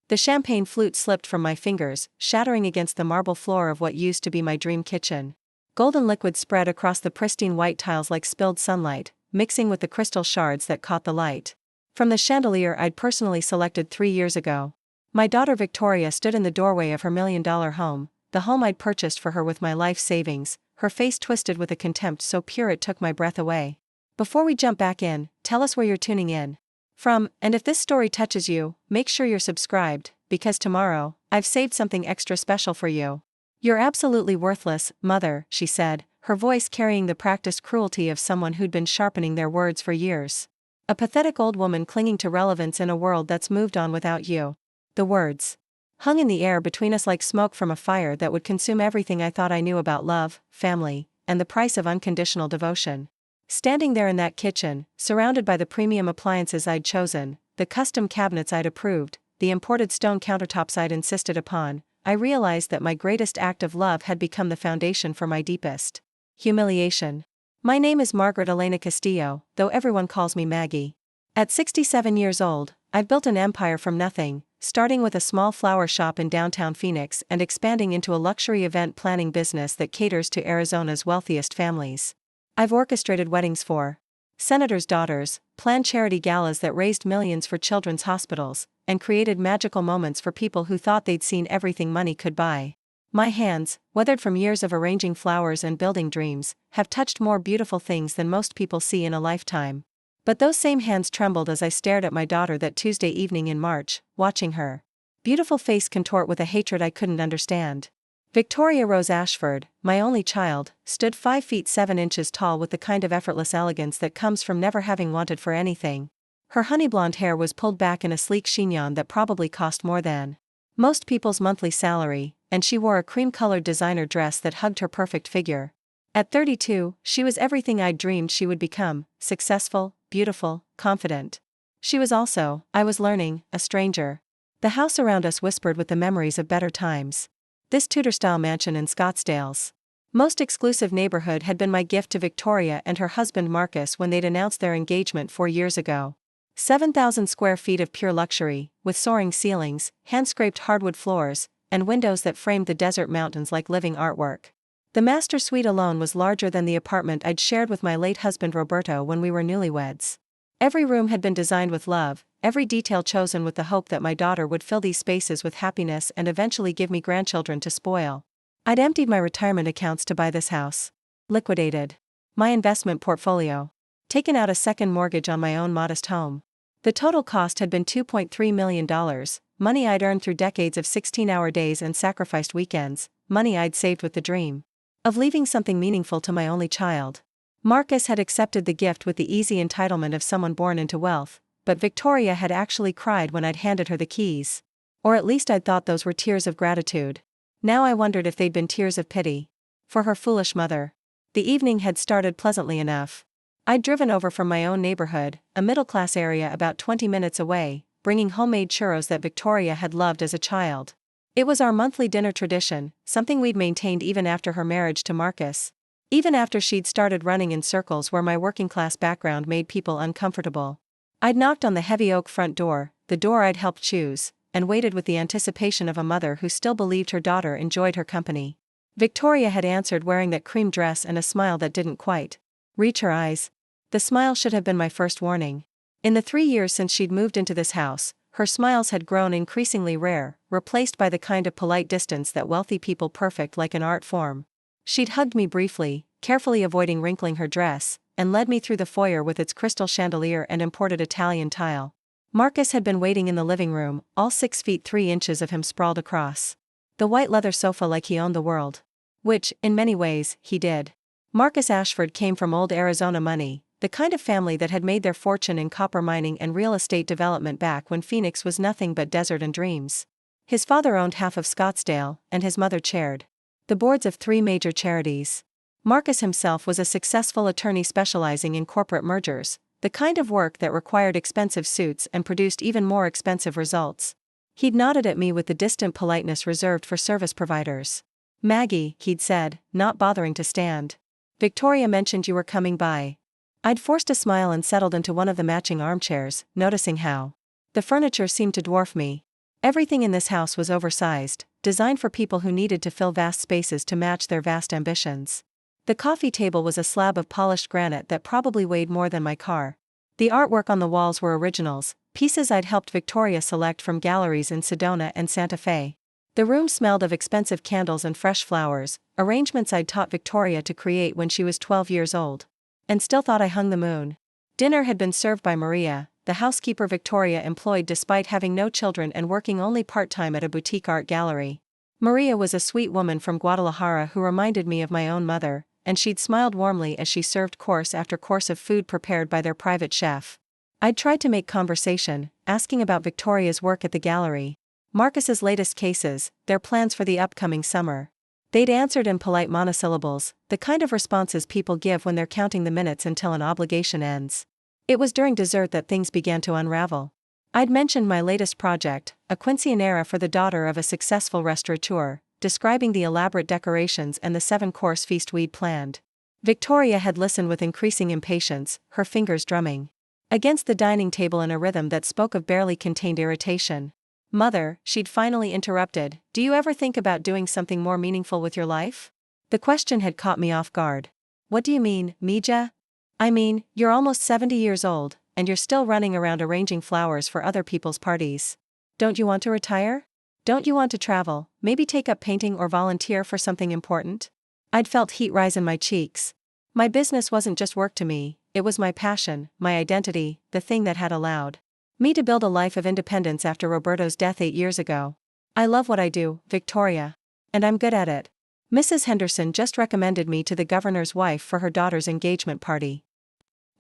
The champagne flute slipped from my fingers, shattering against the marble floor of what used to be my dream kitchen. Golden liquid spread across the pristine white tiles like spilled sunlight, mixing with the crystal shards that caught the light. From the chandelier I'd personally selected 3 years ago. My daughter Victoria stood in the doorway of her $1 million home, the home I'd purchased for her with my life savings, her face twisted with a contempt so pure it took my breath away. Before we jump back in, tell us where you're tuning in from, and if this story touches you, make sure you're subscribed, because tomorrow, I've saved something extra special for you. You're absolutely worthless, mother, she said, her voice carrying the practiced cruelty of someone who'd been sharpening their words for years. A pathetic old woman clinging to relevance in a world that's moved on without you. The words hung in the air between us like smoke from a fire that would consume everything I thought I knew about love, family, and the price of unconditional devotion. Standing there in that kitchen, surrounded by the premium appliances I'd chosen, the custom cabinets I'd approved, the imported stone countertops I'd insisted upon, I realized that my greatest act of love had become the foundation for my deepest humiliation. My name is Margaret Elena Castillo, though everyone calls me Maggie. At 67 years old, I've built an empire from nothing, starting with a small flower shop in downtown Phoenix and expanding into a luxury event planning business that caters to Arizona's wealthiest families. I've orchestrated weddings for senators' daughters, planned charity galas that raised millions for children's hospitals, and created magical moments for people who thought they'd seen everything money could buy. My hands, weathered from years of arranging flowers and building dreams, have touched more beautiful things than most people see in a lifetime. But those same hands trembled as I stared at my daughter that Tuesday evening in March, watching her beautiful face contort with a hatred I couldn't understand. Victoria Rose Ashford, my only child, stood 5 feet 7 inches tall with the kind of effortless elegance that comes from never having wanted for anything. Her honey blonde hair was pulled back in a sleek chignon that probably cost more than most people's monthly salary, and she wore a cream-colored designer dress that hugged her perfect figure. At 32, she was everything I'd dreamed she would become: successful, beautiful, confident. She was also, I was learning, a stranger. The house around us whispered with the memories of better times. This Tudor-style mansion in Scottsdale's most exclusive neighborhood had been my gift to Victoria and her husband Marcus when they'd announced their engagement 4 years ago. 7,000 square feet of pure luxury, with soaring ceilings, hand-scraped hardwood floors, and windows that framed the desert mountains like living artwork. The master suite alone was larger than the apartment I'd shared with my late husband Roberto when we were newlyweds. Every room had been designed with love, every detail chosen with the hope that my daughter would fill these spaces with happiness and eventually give me grandchildren to spoil. I'd emptied my retirement accounts to buy this house. Liquidated my investment portfolio. Taken out a second mortgage on my own modest home. The total cost had been $2.3 million, money I'd earned through decades of 16-hour days and sacrificed weekends, money I'd saved with the dream of leaving something meaningful to my only child. Marcus had accepted the gift with the easy entitlement of someone born into wealth, but Victoria had actually cried when I'd handed her the keys. Or at least I'd thought those were tears of gratitude. Now I wondered if they'd been tears of pity for her foolish mother. The evening had started pleasantly enough. I'd driven over from my own neighborhood, a middle-class area about 20 minutes away, bringing homemade churros that Victoria had loved as a child. It was our monthly dinner tradition, something we'd maintained even after her marriage to Marcus. Even after she'd started running in circles where my working-class background made people uncomfortable. I'd knocked on the heavy oak front door, the door I'd helped choose, and waited with the anticipation of a mother who still believed her daughter enjoyed her company. Victoria had answered wearing that cream dress and a smile that didn't quite reach her eyes. The smile should have been my first warning. In the 3 years since she'd moved into this house, her smiles had grown increasingly rare, replaced by the kind of polite distance that wealthy people perfect like an art form. She'd hugged me briefly, carefully avoiding wrinkling her dress, and led me through the foyer with its crystal chandelier and imported Italian tile. Marcus had been waiting in the living room, all 6 feet 3 inches of him sprawled across the white leather sofa like he owned the world. Which, in many ways, he did. Marcus Ashford came from old Arizona money, the kind of family that had made their fortune in copper mining and real estate development back when Phoenix was nothing but desert and dreams. His father owned half of Scottsdale, and his mother chaired the boards of 3 major charities. Marcus himself was a successful attorney specializing in corporate mergers, the kind of work that required expensive suits and produced even more expensive results. He'd nodded at me with the distant politeness reserved for service providers. "Maggie," he'd said, not bothering to stand. "Victoria mentioned you were coming by." I'd forced a smile and settled into one of the matching armchairs, noticing how the furniture seemed to dwarf me. Everything in this house was oversized, designed for people who needed to fill vast spaces to match their vast ambitions. The coffee table was a slab of polished granite that probably weighed more than my car. The artwork on the walls were originals, pieces I'd helped Victoria select from galleries in Sedona and Santa Fe. The room smelled of expensive candles and fresh flowers, arrangements I'd taught Victoria to create when she was 12 years old. And still thought I hung the moon. Dinner had been served by Maria, the housekeeper Victoria employed despite having no children and working only part-time at a boutique art gallery. Maria was a sweet woman from Guadalajara who reminded me of my own mother, and she'd smiled warmly as she served course after course of food prepared by their private chef. I'd tried to make conversation, asking about Victoria's work at the gallery, Marcus's latest cases, their plans for the upcoming summer. They'd answered in polite monosyllables, the kind of responses people give when they're counting the minutes until an obligation ends. It was during dessert that things began to unravel. I'd mentioned my latest project, a quinceañera for the daughter of a successful restaurateur, describing the elaborate decorations and the 7-course feast we'd planned. Victoria had listened with increasing impatience, her fingers drumming against the dining table in a rhythm that spoke of barely contained irritation. "Mother," she'd finally interrupted, "do you ever think about doing something more meaningful with your life?" The question had caught me off guard. "What do you mean, Mija?" "I mean, you're almost 70 years old, and you're still running around arranging flowers for other people's parties. Don't you want to retire? Don't you want to travel, maybe take up painting or volunteer for something important?" I'd felt heat rise in my cheeks. My business wasn't just work to me, it was my passion, my identity, the thing that had allowed me to build a life of independence after Roberto's death 8 years ago. "I love what I do, Victoria. And I'm good at it. Mrs. Henderson just recommended me to the governor's wife for her daughter's engagement party."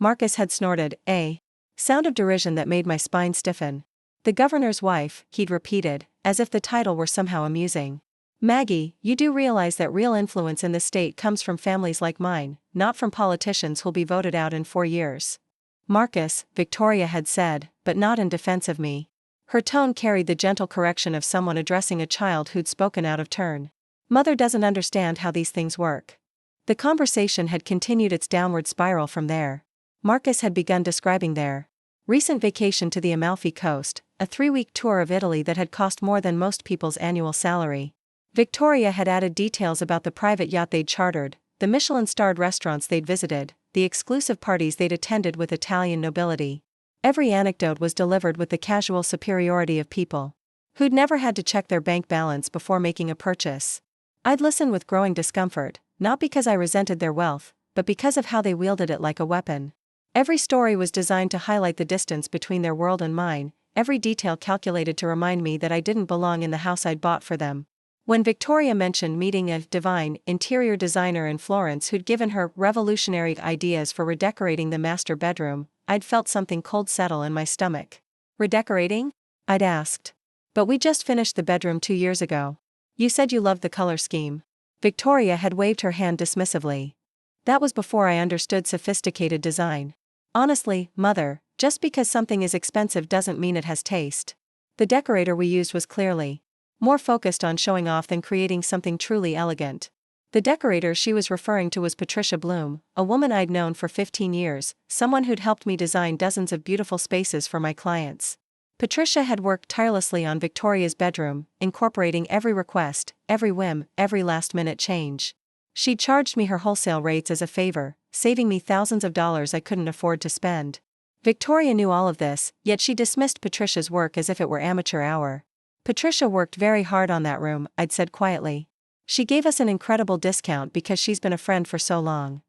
Marcus had snorted, a sound of derision that made my spine stiffen. "The governor's wife," he'd repeated, as if the title were somehow amusing. "Maggie, you do realize that real influence in the state comes from families like mine, not from politicians who'll be voted out in 4 years. "Marcus," Victoria had said, but not in defense of me. Her tone carried the gentle correction of someone addressing a child who'd spoken out of turn. "Mother doesn't understand how these things work." The conversation had continued its downward spiral from there. Marcus had begun describing their recent vacation to the Amalfi Coast, a 3-week tour of Italy that had cost more than most people's annual salary. Victoria had added details about the private yacht they'd chartered, the Michelin-starred restaurants they'd visited, the exclusive parties they'd attended with Italian nobility. Every anecdote was delivered with the casual superiority of people who'd never had to check their bank balance before making a purchase. I'd listen with growing discomfort, not because I resented their wealth, but because of how they wielded it like a weapon. Every story was designed to highlight the distance between their world and mine, every detail calculated to remind me that I didn't belong in the house I'd bought for them. When Victoria mentioned meeting a divine interior designer in Florence who'd given her revolutionary ideas for redecorating the master bedroom, I'd felt something cold settle in my stomach. "Redecorating?" I'd asked. "But we just finished the bedroom 2 years ago. You said you loved the color scheme." Victoria had waved her hand dismissively. "That was before I understood sophisticated design. Honestly, Mother, just because something is expensive doesn't mean it has taste." The decorator we used was clearly more focused on showing off than creating something truly elegant. The decorator she was referring to was Patricia Bloom, a woman I'd known for 15 years, someone who'd helped me design dozens of beautiful spaces for my clients. Patricia had worked tirelessly on Victoria's bedroom, incorporating every request, every whim, every last-minute change. She'd charged me her wholesale rates as a favor, saving me thousands of dollars I couldn't afford to spend. Victoria knew all of this, yet she dismissed Patricia's work as if it were amateur hour. "Patricia worked very hard on that room," I'd said quietly. "She gave us an incredible discount because she's been a friend for so long."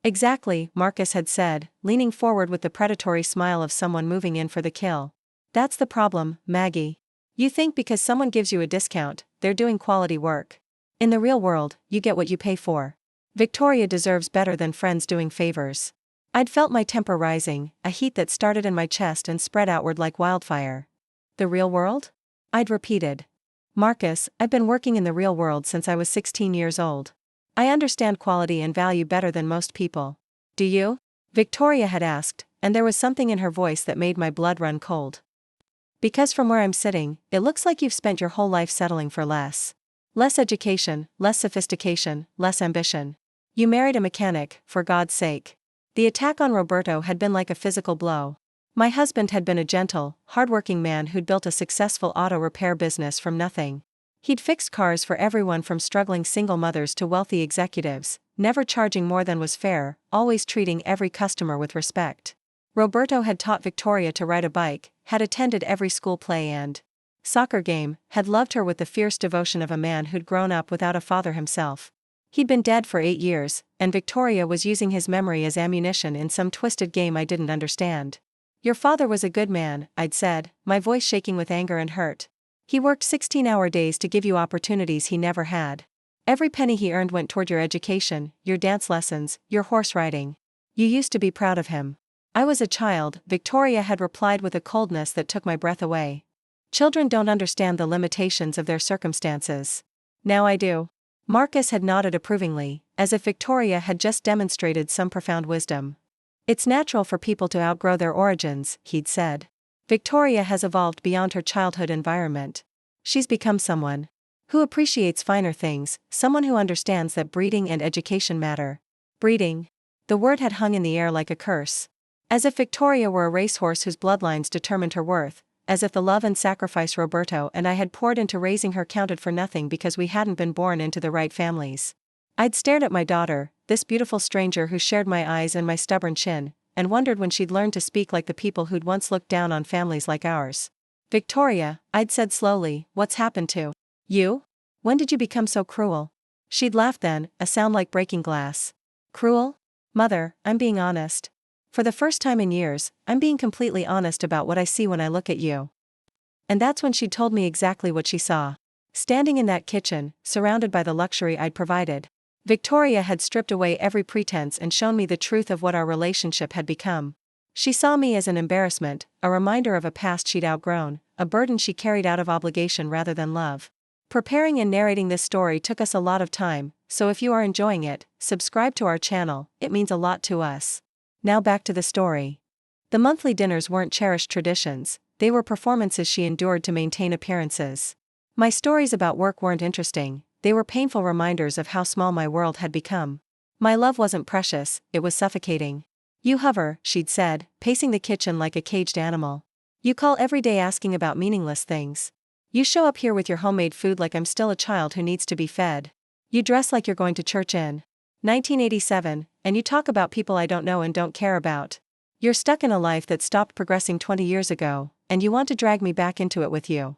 "Exactly," Marcus had said, leaning forward with the predatory smile of someone moving in for the kill. "That's the problem, Maggie. You think because someone gives you a discount, they're doing quality work. In the real world, you get what you pay for. Victoria deserves better than friends doing favors." I'd felt my temper rising, a heat that started in my chest and spread outward like wildfire. "The real world?" I'd repeated. "Marcus, I've been working in the real world since I was 16 years old. I understand quality and value better than most people. Do you?" Victoria had asked, and there was something in her voice that made my blood run cold. "Because from where I'm sitting, it looks like you've spent your whole life settling for less. Less education, less sophistication, less ambition. You married a mechanic, for God's sake." The attack on Roberto had been like a physical blow. My husband had been a gentle, hardworking man who'd built a successful auto repair business from nothing. He'd fixed cars for everyone from struggling single mothers to wealthy executives, never charging more than was fair, always treating every customer with respect. Roberto had taught Victoria to ride a bike, had attended every school play and soccer game, had loved her with the fierce devotion of a man who'd grown up without a father himself. He'd been dead for 8 years, and Victoria was using his memory as ammunition in some twisted game I didn't understand. "Your father was a good man," I'd said, my voice shaking with anger and hurt. "He worked 16-hour days to give you opportunities he never had. Every penny he earned went toward your education, your dance lessons, your horse riding. You used to be proud of him." "I was a child," Victoria had replied with a coldness that took my breath away. "Children don't understand the limitations of their circumstances. Now I do." Marcus had nodded approvingly, as if Victoria had just demonstrated some profound wisdom. "It's natural for people to outgrow their origins," he'd said. "Victoria has evolved beyond her childhood environment. She's become someone who appreciates finer things, someone who understands that breeding and education matter." Breeding. The word had hung in the air like a curse. As if Victoria were a racehorse whose bloodlines determined her worth, as if the love and sacrifice Roberto and I had poured into raising her counted for nothing because we hadn't been born into the right families. I'd stared at my daughter, this beautiful stranger who shared my eyes and my stubborn chin, and wondered when she'd learn to speak like the people who'd once looked down on families like ours. "Victoria," I'd said slowly, "what's happened to you? When did you become so cruel?" She'd laughed then, a sound like breaking glass. "Cruel? Mother, I'm being honest. For the first time in years, I'm being completely honest about what I see when I look at you." And that's when she told me exactly what she saw. Standing in that kitchen, surrounded by the luxury I'd provided, Victoria had stripped away every pretense and shown me the truth of what our relationship had become. She saw me as an embarrassment, a reminder of a past she'd outgrown, a burden she carried out of obligation rather than love. Preparing and narrating this story took us a lot of time, so if you are enjoying it, subscribe to our channel, it means a lot to us. Now back to the story. The monthly dinners weren't cherished traditions, they were performances she endured to maintain appearances. My stories about work weren't interesting, they were painful reminders of how small my world had become. My love wasn't precious, it was suffocating. "You hover," she'd said, pacing the kitchen like a caged animal. "You call every day asking about meaningless things. You show up here with your homemade food like I'm still a child who needs to be fed. You dress like you're going to church in 1987, and you talk about people I don't know and don't care about. You're stuck in a life that stopped progressing 20 years ago, and you want to drag me back into it with you."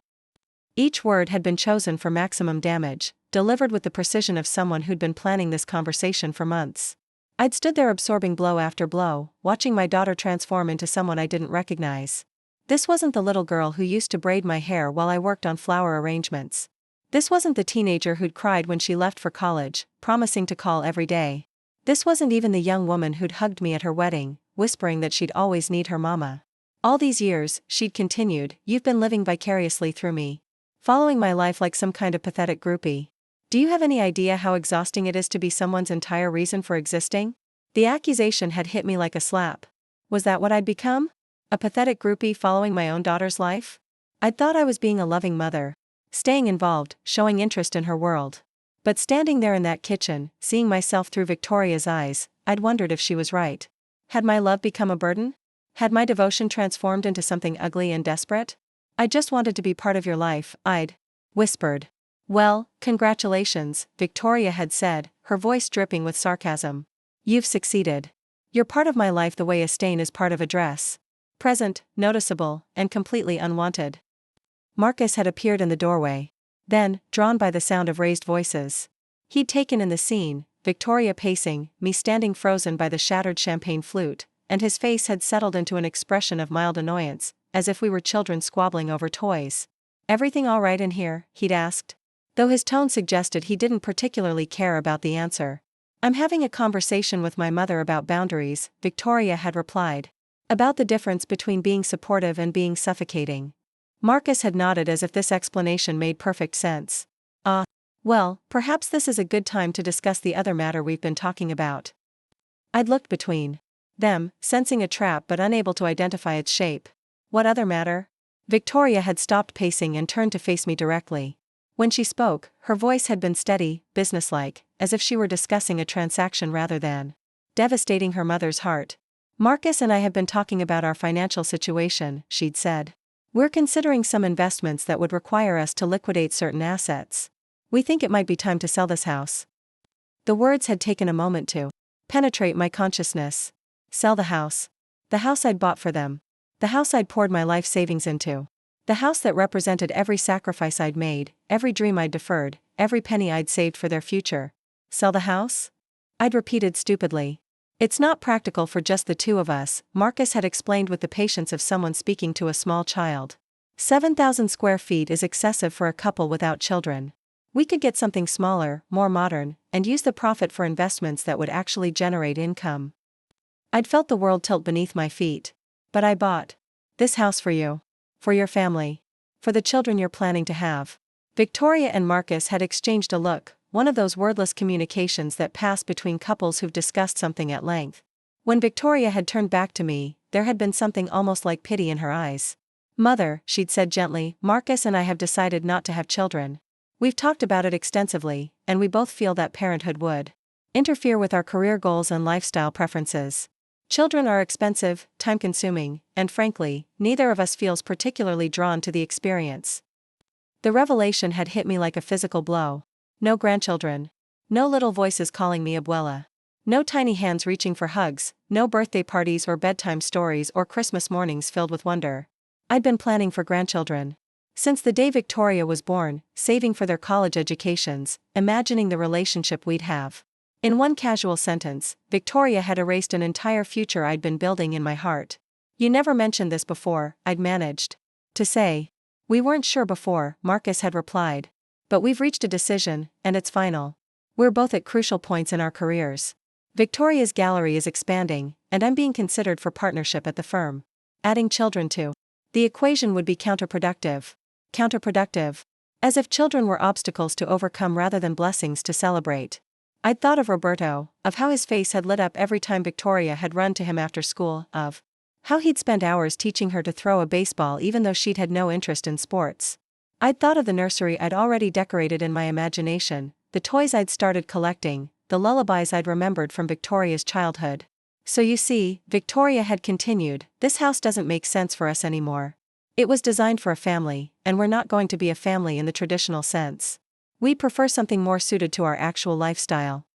Each word had been chosen for maximum damage, delivered with the precision of someone who'd been planning this conversation for months. I'd stood there absorbing blow after blow, watching my daughter transform into someone I didn't recognize. This wasn't the little girl who used to braid my hair while I worked on flower arrangements. This wasn't the teenager who'd cried when she left for college, promising to call every day. This wasn't even the young woman who'd hugged me at her wedding, whispering that she'd always need her mama. "All these years," she'd continued, "you've been living vicariously through me. Following my life like some kind of pathetic groupie. Do you have any idea how exhausting it is to be someone's entire reason for existing?" The accusation had hit me like a slap. Was that what I'd become? A pathetic groupie following my own daughter's life? I'd thought I was being a loving mother, staying involved, showing interest in her world. But standing there in that kitchen, seeing myself through Victoria's eyes, I'd wondered if she was right. Had my love become a burden? Had my devotion transformed into something ugly and desperate? "I just wanted to be part of your life," I'd whispered. "Well, congratulations," Victoria had said, her voice dripping with sarcasm. "You've succeeded. You're part of my life the way a stain is part of a dress. Present, noticeable, and completely unwanted." Marcus had appeared in the doorway. Then, drawn by the sound of raised voices, he'd taken in the scene, Victoria pacing, me standing frozen by the shattered champagne flute, and his face had settled into an expression of mild annoyance, as if we were children squabbling over toys. "Everything all right in here?" he'd asked. Though his tone suggested he didn't particularly care about the answer. "I'm having a conversation with my mother about boundaries," Victoria had replied. "About the difference between being supportive and being suffocating." Marcus had nodded as if this explanation made perfect sense. Well, perhaps this is a good time to discuss the other matter we've been talking about." I'd looked between them, sensing a trap but unable to identify its shape. "What other matter?" Victoria had stopped pacing and turned to face me directly. When she spoke, her voice had been steady, businesslike, as if she were discussing a transaction rather than devastating her mother's heart. Marcus and I have been talking about our financial situation, she'd said. We're considering some investments that would require us to liquidate certain assets. We think it might be time to sell this house. The words had taken a moment to penetrate my consciousness. Sell the house. The house I'd bought for them. The house I'd poured my life savings into. The house that represented every sacrifice I'd made, every dream I'd deferred, every penny I'd saved for their future. Sell the house? I'd repeated stupidly. It's not practical for just the two of us, Marcus had explained with the patience of someone speaking to a small child. 7,000 square feet is excessive for a couple without children. We could get something smaller, more modern, and use the profit for investments that would actually generate income. I'd felt the world tilt beneath my feet. But I bought this house for you. For your family. For the children you're planning to have. Victoria and Marcus had exchanged a look, one of those wordless communications that pass between couples who've discussed something at length. When Victoria had turned back to me, there had been something almost like pity in her eyes. Mother, she'd said gently, Marcus and I have decided not to have children. We've talked about it extensively, and we both feel that parenthood would interfere with our career goals and lifestyle preferences. Children are expensive, time-consuming, and frankly, neither of us feels particularly drawn to the experience. The revelation had hit me like a physical blow. No grandchildren. No little voices calling me abuela. No tiny hands reaching for hugs, no birthday parties or bedtime stories or Christmas mornings filled with wonder. I'd been planning for grandchildren. Since the day Victoria was born, saving for their college educations, imagining the relationship we'd have. In one casual sentence, Victoria had erased an entire future I'd been building in my heart. You never mentioned this before, I'd managed to say. We weren't sure before, Marcus had replied. But we've reached a decision, and it's final. We're both at crucial points in our careers. Victoria's gallery is expanding, and I'm being considered for partnership at the firm. Adding children to the equation would be counterproductive. Counterproductive. As if children were obstacles to overcome rather than blessings to celebrate. I'd thought of Roberto, of how his face had lit up every time Victoria had run to him after school, of how he'd spent hours teaching her to throw a baseball even though she'd had no interest in sports. I'd thought of the nursery I'd already decorated in my imagination, the toys I'd started collecting, the lullabies I'd remembered from Victoria's childhood. So you see, Victoria had continued, this house doesn't make sense for us anymore. It was designed for a family, and we're not going to be a family in the traditional sense. We prefer something more suited to our actual lifestyle.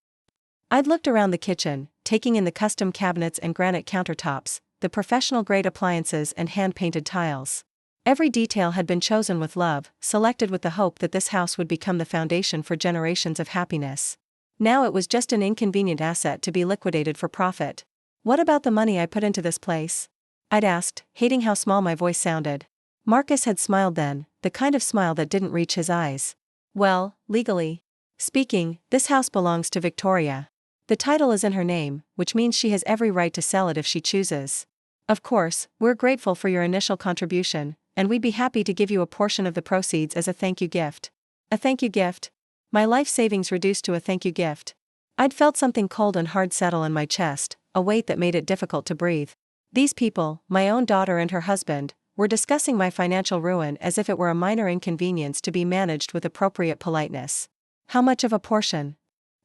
I'd looked around the kitchen, taking in the custom cabinets and granite countertops, the professional-grade appliances and hand-painted tiles. Every detail had been chosen with love, selected with the hope that this house would become the foundation for generations of happiness. Now it was just an inconvenient asset to be liquidated for profit. What about the money I put into this place? I'd asked, hating how small my voice sounded. Marcus had smiled then, the kind of smile that didn't reach his eyes. Well, legally speaking, this house belongs to Victoria. The title is in her name, which means she has every right to sell it if she chooses. Of course, we're grateful for your initial contribution, and we'd be happy to give you a portion of the proceeds as a thank you gift. A thank you gift? My life savings reduced to a thank you gift. I'd felt something cold and hard settle in my chest, a weight that made it difficult to breathe. These people, my own daughter and her husband, were discussing my financial ruin as if it were a minor inconvenience to be managed with appropriate politeness. How much of a portion?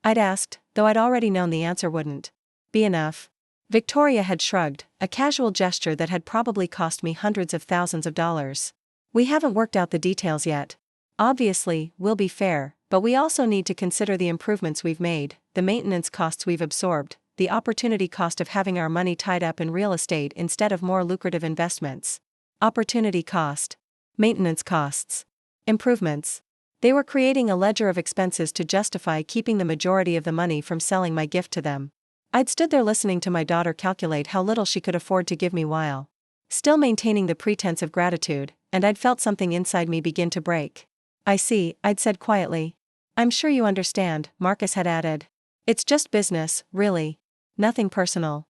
I'd asked, though I'd already known the answer wouldn't be enough. Victoria had shrugged, a casual gesture that had probably cost me hundreds of thousands of dollars. We haven't worked out the details yet. Obviously, we'll be fair, but we also need to consider the improvements we've made, the maintenance costs we've absorbed, the opportunity cost of having our money tied up in real estate instead of more lucrative investments. Opportunity cost. Maintenance costs. Improvements. They were creating a ledger of expenses to justify keeping the majority of the money from selling my gift to them. I'd stood there listening to my daughter calculate how little she could afford to give me while still maintaining the pretense of gratitude, and I'd felt something inside me begin to break. I see, I'd said quietly. I'm sure you understand, Marcus had added. It's just business, really. Nothing personal.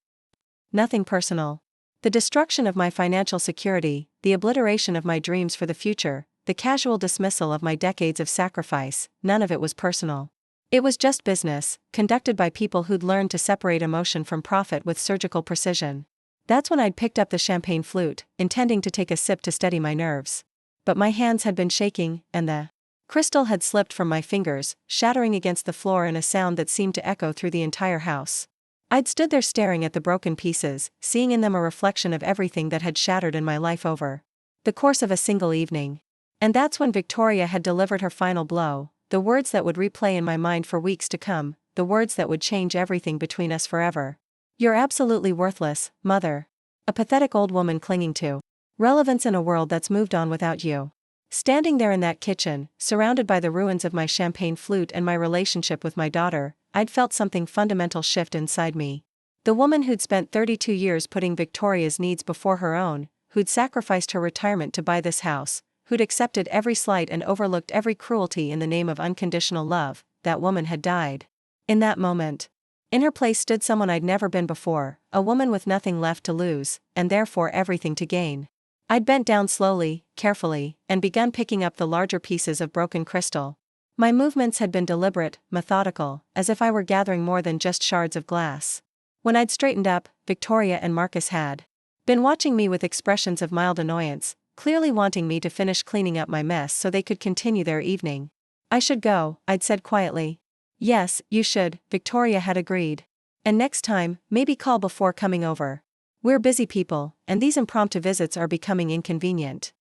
Nothing personal. The destruction of my financial security, the obliteration of my dreams for the future, the casual dismissal of my decades of sacrifice, none of it was personal. It was just business, conducted by people who'd learned to separate emotion from profit with surgical precision. That's when I'd picked up the champagne flute, intending to take a sip to steady my nerves. But my hands had been shaking, and the crystal had slipped from my fingers, shattering against the floor in a sound that seemed to echo through the entire house. I'd stood there staring at the broken pieces, seeing in them a reflection of everything that had shattered in my life over the course of a single evening. And that's when Victoria had delivered her final blow, the words that would replay in my mind for weeks to come, the words that would change everything between us forever. "You're absolutely worthless, mother." A pathetic old woman clinging to relevance in a world that's moved on without you. Standing there in that kitchen, surrounded by the ruins of my champagne flute and my relationship with my daughter, I'd felt something fundamental shift inside me. The woman who'd spent 32 years putting Victoria's needs before her own, who'd sacrificed her retirement to buy this house, who'd accepted every slight and overlooked every cruelty in the name of unconditional love, that woman had died. In that moment. In her place stood someone I'd never been before, a woman with nothing left to lose, and therefore everything to gain. I'd bent down slowly, carefully, and begun picking up the larger pieces of broken crystal. My movements had been deliberate, methodical, as if I were gathering more than just shards of glass. When I'd straightened up, Victoria and Marcus had been watching me with expressions of mild annoyance, clearly wanting me to finish cleaning up my mess so they could continue their evening. "I should go," I'd said quietly. "Yes, you should," Victoria had agreed. "And next time, maybe call before coming over. We're busy people, and these impromptu visits are becoming inconvenient."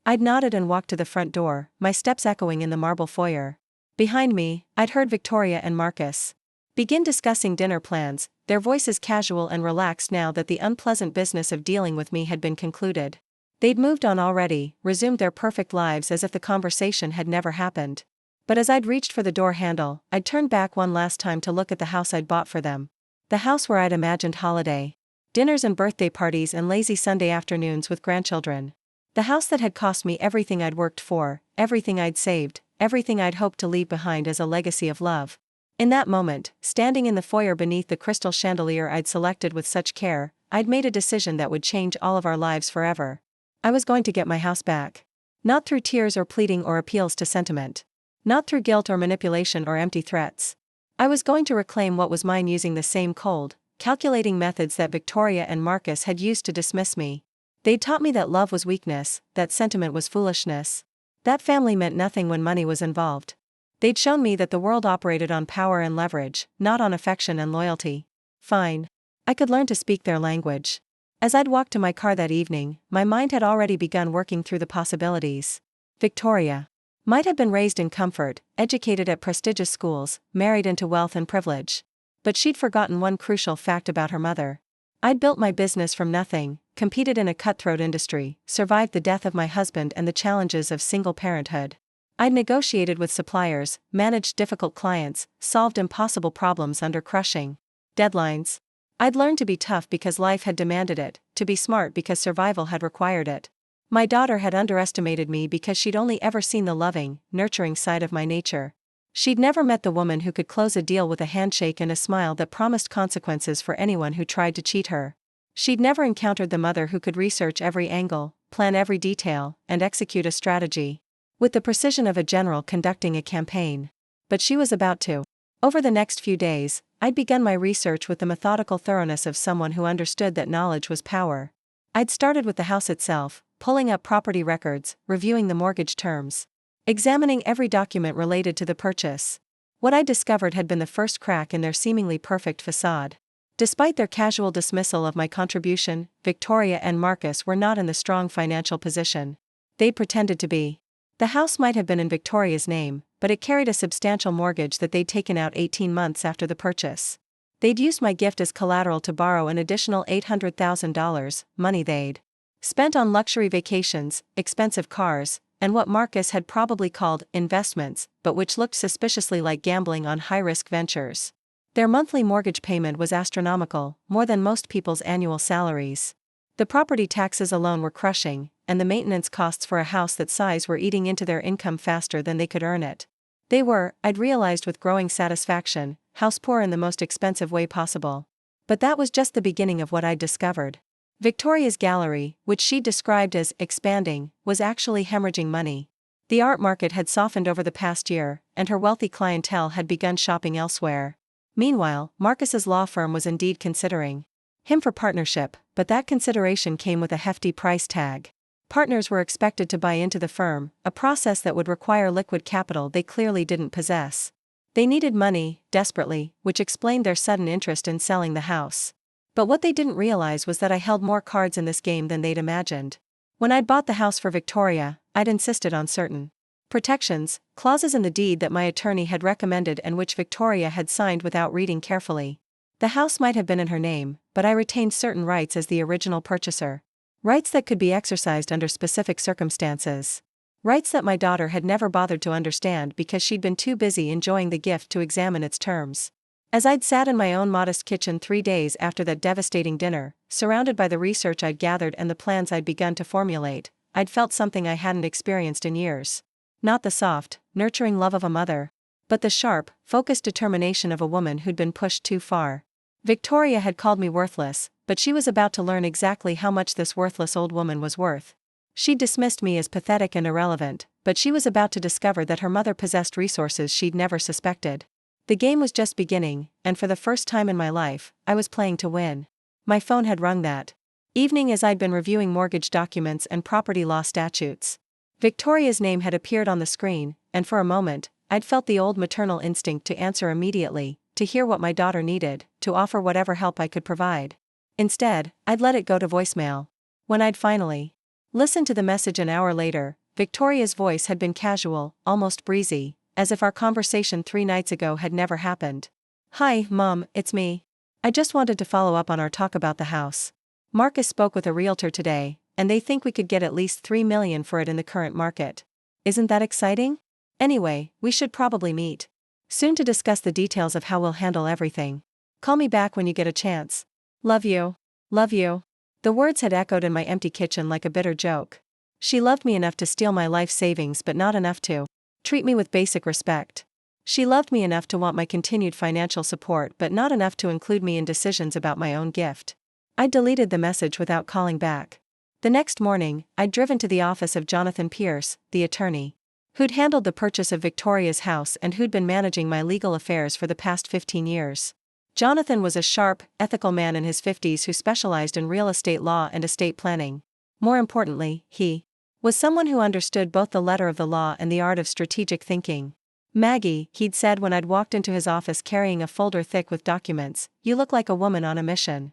I'd nodded and walked to the front door, my steps echoing in the marble foyer. Behind me, I'd heard Victoria and Marcus begin discussing dinner plans, their voices casual and relaxed now that the unpleasant business of dealing with me had been concluded. They'd moved on already, resumed their perfect lives as if the conversation had never happened. But as I'd reached for the door handle, I'd turned back one last time to look at the house I'd bought for them. The house where I'd imagined holiday dinners and birthday parties and lazy Sunday afternoons with grandchildren. The house that had cost me everything I'd worked for, everything I'd saved, everything I'd hoped to leave behind as a legacy of love. In that moment, standing in the foyer beneath the crystal chandelier I'd selected with such care, I'd made a decision that would change all of our lives forever. I was going to get my house back. Not through tears or pleading or appeals to sentiment. Not through guilt or manipulation or empty threats. I was going to reclaim what was mine using the same cold, calculating methods that Victoria and Marcus had used to dismiss me. They'd taught me that love was weakness, that sentiment was foolishness. That family meant nothing when money was involved. They'd shown me that the world operated on power and leverage, not on affection and loyalty. Fine. I could learn to speak their language. As I'd walked to my car that evening, my mind had already begun working through the possibilities. Victoria might have been raised in comfort, educated at prestigious schools, married into wealth and privilege. But she'd forgotten one crucial fact about her mother. I'd built my business from nothing, competed in a cutthroat industry, survived the death of my husband and the challenges of single parenthood. I'd negotiated with suppliers, managed difficult clients, solved impossible problems under crushing deadlines. I'd learned to be tough because life had demanded it, to be smart because survival had required it. My daughter had underestimated me because she'd only ever seen the loving, nurturing side of my nature. She'd never met the woman who could close a deal with a handshake and a smile that promised consequences for anyone who tried to cheat her. She'd never encountered the mother who could research every angle, plan every detail, and execute a strategy with the precision of a general conducting a campaign. But she was about to. Over the next few days, I'd begun my research with the methodical thoroughness of someone who understood that knowledge was power. I'd started with the house itself, pulling up property records, reviewing the mortgage terms, examining every document related to the purchase. What I discovered had been the first crack in their seemingly perfect facade. Despite their casual dismissal of my contribution, Victoria and Marcus were not in the strong financial position they'd pretended to be. The house might have been in Victoria's name, but it carried a substantial mortgage that they'd taken out 18 months after the purchase. They'd used my gift as collateral to borrow an additional $800,000, money they'd spent on luxury vacations, expensive cars, and what Marcus had probably called investments, but which looked suspiciously like gambling on high-risk ventures. Their monthly mortgage payment was astronomical, more than most people's annual salaries. The property taxes alone were crushing, and the maintenance costs for a house that size were eating into their income faster than they could earn it. They were, I'd realized with growing satisfaction, house poor in the most expensive way possible. But that was just the beginning of what I'd discovered. Victoria's gallery, which she described as expanding, was actually hemorrhaging money. The art market had softened over the past year, and her wealthy clientele had begun shopping elsewhere. Meanwhile, Marcus's law firm was indeed considering him for partnership, but that consideration came with a hefty price tag. Partners were expected to buy into the firm, a process that would require liquid capital they clearly didn't possess. They needed money, desperately, which explained their sudden interest in selling the house. But what they didn't realize was that I held more cards in this game than they'd imagined. When I'd bought the house for Victoria, I'd insisted on certain protections, clauses in the deed that my attorney had recommended and which Victoria had signed without reading carefully. The house might have been in her name, but I retained certain rights as the original purchaser. Rights that could be exercised under specific circumstances. Rights that my daughter had never bothered to understand because she'd been too busy enjoying the gift to examine its terms. As I'd sat in my own modest kitchen 3 days after that devastating dinner, surrounded by the research I'd gathered and the plans I'd begun to formulate, I'd felt something I hadn't experienced in years. Not the soft, nurturing love of a mother, but the sharp, focused determination of a woman who'd been pushed too far. Victoria had called me worthless, but she was about to learn exactly how much this worthless old woman was worth. She'd dismissed me as pathetic and irrelevant, but she was about to discover that her mother possessed resources she'd never suspected. The game was just beginning, and for the first time in my life, I was playing to win. My phone had rung that evening as I'd been reviewing mortgage documents and property law statutes. Victoria's name had appeared on the screen, and for a moment, I'd felt the old maternal instinct to answer immediately, to hear what my daughter needed, to offer whatever help I could provide. Instead, I'd let it go to voicemail. When I'd finally listened to the message an hour later, Victoria's voice had been casual, almost breezy, as if our conversation 3 nights ago had never happened. "Hi, Mom, it's me. I just wanted to follow up on our talk about the house. Marcus spoke with a realtor today, and they think we could get at least $3 million for it in the current market. Isn't that exciting? Anyway, we should probably meet soon to discuss the details of how we'll handle everything. Call me back when you get a chance. Love you. Love you." The words had echoed in my empty kitchen like a bitter joke. She loved me enough to steal my life savings but not enough to treat me with basic respect. She loved me enough to want my continued financial support but not enough to include me in decisions about my own gift. I deleted the message without calling back. The next morning, I'd driven to the office of Jonathan Pierce, the attorney who'd handled the purchase of Victoria's house and who'd been managing my legal affairs for the past 15 years. Jonathan was a sharp, ethical man in his 50s who specialized in real estate law and estate planning. More importantly, he was someone who understood both the letter of the law and the art of strategic thinking. "Maggie," he'd said when I'd walked into his office carrying a folder thick with documents, "you look like a woman on a mission."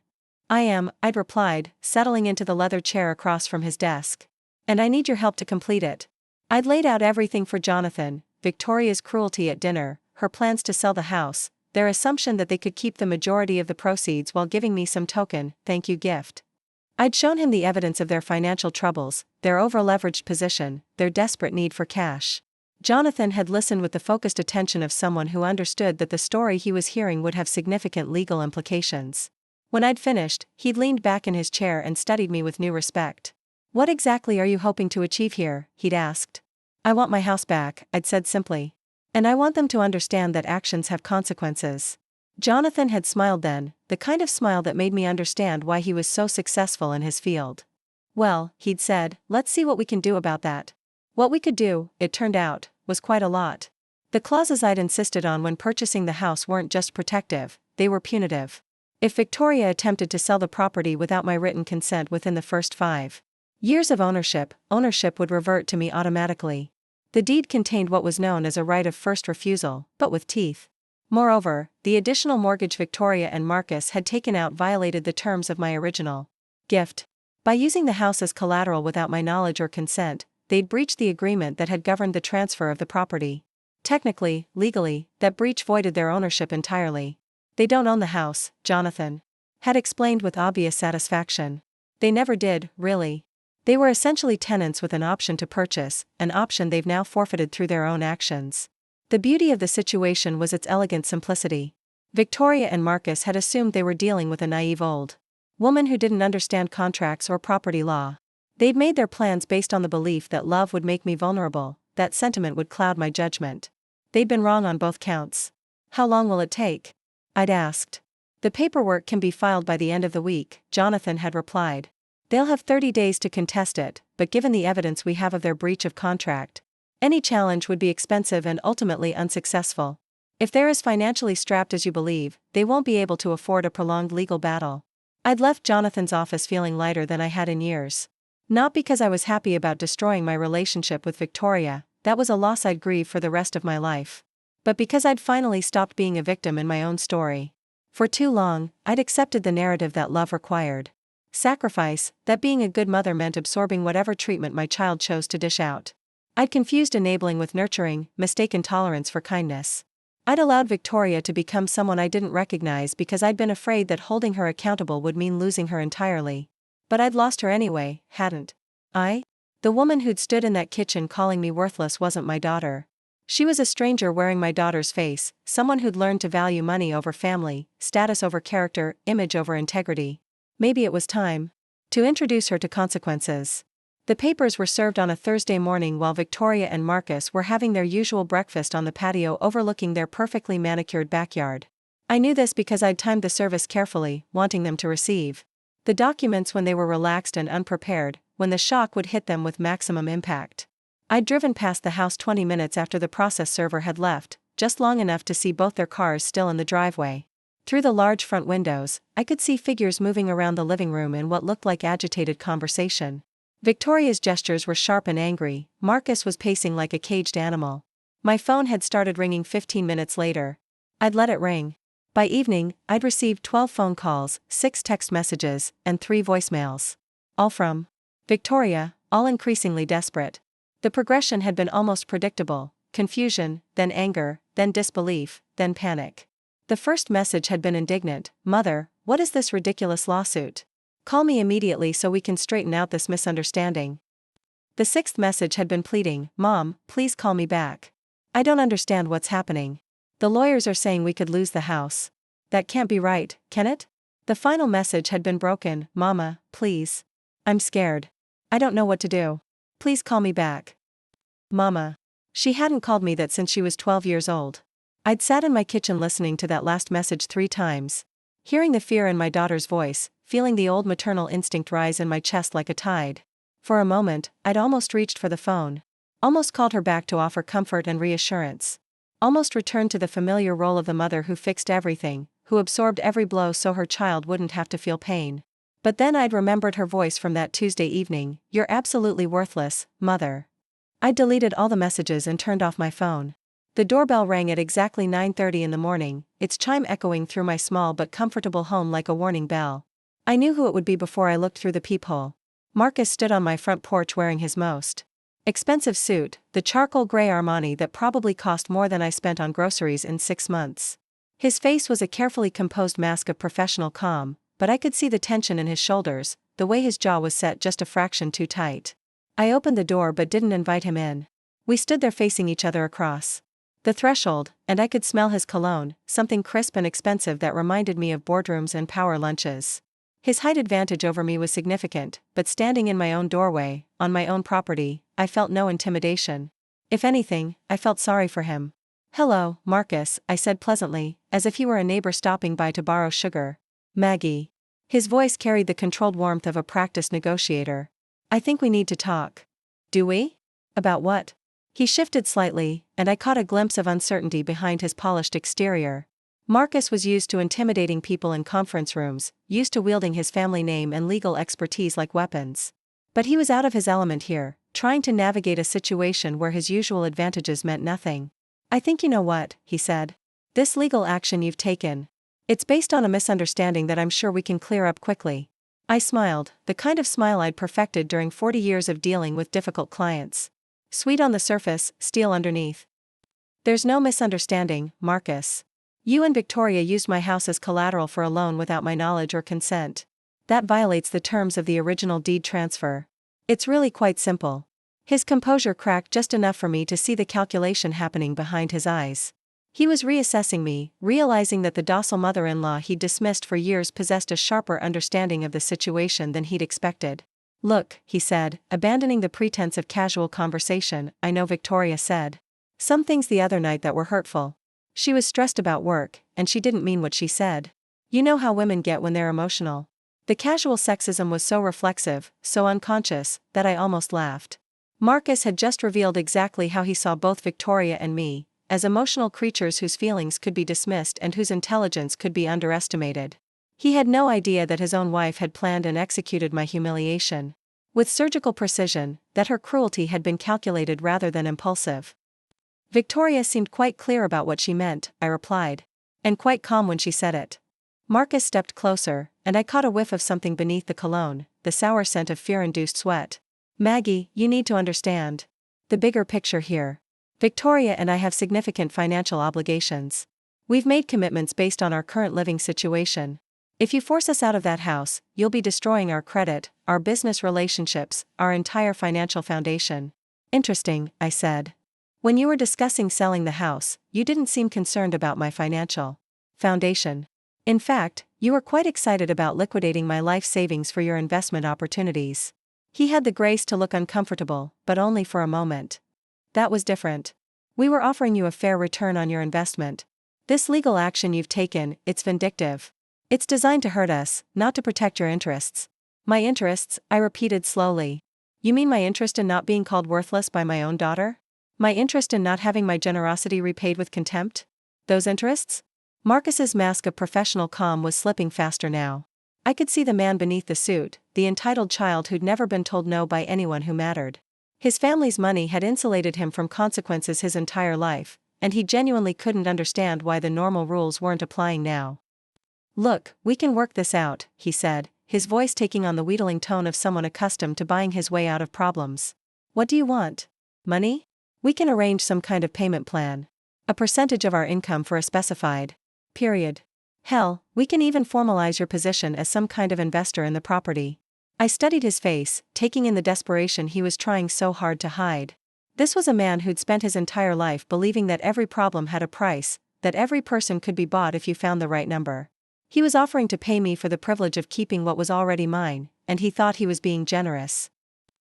"I am," I'd replied, settling into the leather chair across from his desk. "And I need your help to complete it." I'd laid out everything for Jonathan: Victoria's cruelty at dinner, her plans to sell the house, their assumption that they could keep the majority of the proceeds while giving me some token, thank you gift. I'd shown him the evidence of their financial troubles, their over-leveraged position, their desperate need for cash. Jonathan had listened with the focused attention of someone who understood that the story he was hearing would have significant legal implications. When I'd finished, he'd leaned back in his chair and studied me with new respect. "What exactly are you hoping to achieve here?" he'd asked. "I want my house back," I'd said simply. "And I want them to understand that actions have consequences." Jonathan had smiled then, the kind of smile that made me understand why he was so successful in his field. "Well," he'd said, "let's see what we can do about that." What we could do, it turned out, was quite a lot. The clauses I'd insisted on when purchasing the house weren't just protective, they were punitive. If Victoria attempted to sell the property without my written consent within the first 5 years of ownership would revert to me automatically. The deed contained what was known as a right of first refusal, but with teeth. Moreover, the additional mortgage Victoria and Marcus had taken out violated the terms of my original gift. By using the house as collateral without my knowledge or consent, they'd breached the agreement that had governed the transfer of the property. Technically, legally, that breach voided their ownership entirely. "They don't own the house," Jonathan had explained with obvious satisfaction. "They never did, really. They were essentially tenants with an option to purchase, an option they've now forfeited through their own actions." The beauty of the situation was its elegant simplicity. Victoria and Marcus had assumed they were dealing with a naive old woman who didn't understand contracts or property law. They'd made their plans based on the belief that love would make me vulnerable, that sentiment would cloud my judgment. They'd been wrong on both counts. "How long will it take?" I'd asked. "The paperwork can be filed by the end of the week," Jonathan had replied. "They'll have 30 days to contest it, but given the evidence we have of their breach of contract, any challenge would be expensive and ultimately unsuccessful. If they're as financially strapped as you believe, they won't be able to afford a prolonged legal battle." I'd left Jonathan's office feeling lighter than I had in years. Not because I was happy about destroying my relationship with Victoria, that was a loss I'd grieve for the rest of my life. but because I'd finally stopped being a victim in my own story. For too long, I'd accepted the narrative that love required sacrifice, that being a good mother meant absorbing whatever treatment my child chose to dish out. I'd confused enabling with nurturing, mistaken tolerance for kindness. I'd allowed Victoria to become someone I didn't recognize because I'd been afraid that holding her accountable would mean losing her entirely. But I'd lost her anyway, hadn't I? The woman who'd stood in that kitchen calling me worthless wasn't my daughter. She was a stranger wearing my daughter's face, someone who'd learned to value money over family, status over character, image over integrity. Maybe it was time to introduce her to consequences. The papers were served on a Thursday morning while Victoria and Marcus were having their usual breakfast on the patio overlooking their perfectly manicured backyard. I knew this because I'd timed the service carefully, wanting them to receive the documents when they were relaxed and unprepared, when the shock would hit them with maximum impact. I'd driven past the house 20 minutes after the process server had left, just long enough to see both their cars still in the driveway. Through the large front windows, I could see figures moving around the living room in what looked like agitated conversation. Victoria's gestures were sharp and angry, Marcus was pacing like a caged animal. My phone had started ringing 15 minutes later. I'd let it ring. By evening, I'd received 12 phone calls, 6 text messages, and 3 voicemails. All from Victoria, all increasingly desperate. The progression had been almost predictable: confusion, then anger, then disbelief, then panic. The first message had been indignant: "Mother, what is this ridiculous lawsuit? Call me immediately so we can straighten out this misunderstanding." The 6th message had been pleading: "Mom, please call me back. I don't understand what's happening. The lawyers are saying we could lose the house. That can't be right, can it?" The final message had been broken: "Mama, please. I'm scared. I don't know what to do. Please call me back." Mama. She hadn't called me that since she was 12 years old. I'd sat in my kitchen listening to that last message 3 times. Hearing the fear in my daughter's voice, feeling the old maternal instinct rise in my chest like a tide. For a moment, I'd almost reached for the phone. Almost called her back to offer comfort and reassurance. Almost returned to the familiar role of the mother who fixed everything, who absorbed every blow so her child wouldn't have to feel pain. But then I'd remembered her voice from that Tuesday evening: "You're absolutely worthless, Mother." I'd deleted all the messages and turned off my phone. The doorbell rang at exactly 9:30 in the morning, its chime echoing through my small but comfortable home like a warning bell. I knew who it would be before I looked through the peephole. Marcus stood on my front porch wearing his most expensive suit, the charcoal gray Armani that probably cost more than I spent on groceries in 6 months. His face was a carefully composed mask of professional calm, but I could see the tension in his shoulders, the way his jaw was set just a fraction too tight. I opened the door but didn't invite him in. We stood there facing each other across the threshold, and I could smell his cologne, something crisp and expensive that reminded me of boardrooms and power lunches. His height advantage over me was significant, but standing in my own doorway, on my own property, I felt no intimidation. If anything, I felt sorry for him. "Hello, Marcus," I said pleasantly, as if he were a neighbor stopping by to borrow sugar. "Maggie." His voice carried the controlled warmth of a practiced negotiator. "I think we need to talk." "Do we? About what?" He shifted slightly, and I caught a glimpse of uncertainty behind his polished exterior. Marcus was used to intimidating people in conference rooms, used to wielding his family name and legal expertise like weapons. But he was out of his element here, trying to navigate a situation where his usual advantages meant nothing. "I think you know what," he said. "This legal action you've taken. It's based on a misunderstanding that I'm sure we can clear up quickly." I smiled, the kind of smile I'd perfected during 40 years of dealing with difficult clients. Sweet on the surface, steel underneath. "There's no misunderstanding, Marcus. You and Victoria used my house as collateral for a loan without my knowledge or consent. That violates the terms of the original deed transfer. It's really quite simple." His composure cracked just enough for me to see the calculation happening behind his eyes. He was reassessing me, realizing that the docile mother-in-law he'd dismissed for years possessed a sharper understanding of the situation than he'd expected. "Look," he said, abandoning the pretense of casual conversation, "I know Victoria said some things the other night that were hurtful. She was stressed about work, and she didn't mean what she said. You know how women get when they're emotional." The casual sexism was so reflexive, so unconscious, that I almost laughed. Marcus had just revealed exactly how he saw both Victoria and me, as emotional creatures whose feelings could be dismissed and whose intelligence could be underestimated. He had no idea that his own wife had planned and executed my humiliation with surgical precision, that her cruelty had been calculated rather than impulsive. Victoria seemed quite clear about what she meant, I replied. And quite calm when she said it. Marcus stepped closer, and I caught a whiff of something beneath the cologne, the sour scent of fear-induced sweat. Maggie, you need to understand the bigger picture here. Victoria and I have significant financial obligations. We've made commitments based on our current living situation. If you force us out of that house, you'll be destroying our credit, our business relationships, our entire financial foundation. Interesting, I said. When you were discussing selling the house, you didn't seem concerned about my financial foundation. In fact, you were quite excited about liquidating my life savings for your investment opportunities. He had the grace to look uncomfortable, but only for a moment. That was different. We were offering you a fair return on your investment. This legal action you've taken, it's vindictive. It's designed to hurt us, not to protect your interests. My interests, I repeated slowly. You mean my interest in not being called worthless by my own daughter? My interest in not having my generosity repaid with contempt? Those interests? Marcus's mask of professional calm was slipping faster now. I could see the man beneath the suit, the entitled child who'd never been told no by anyone who mattered. His family's money had insulated him from consequences his entire life, and he genuinely couldn't understand why the normal rules weren't applying now. Look, we can work this out, he said, his voice taking on the wheedling tone of someone accustomed to buying his way out of problems. What do you want? Money? We can arrange some kind of payment plan. A percentage of our income for a specified period. Hell, we can even formalize your position as some kind of investor in the property. I studied his face, taking in the desperation he was trying so hard to hide. This was a man who'd spent his entire life believing that every problem had a price, that every person could be bought if you found the right number. He was offering to pay me for the privilege of keeping what was already mine, and he thought he was being generous.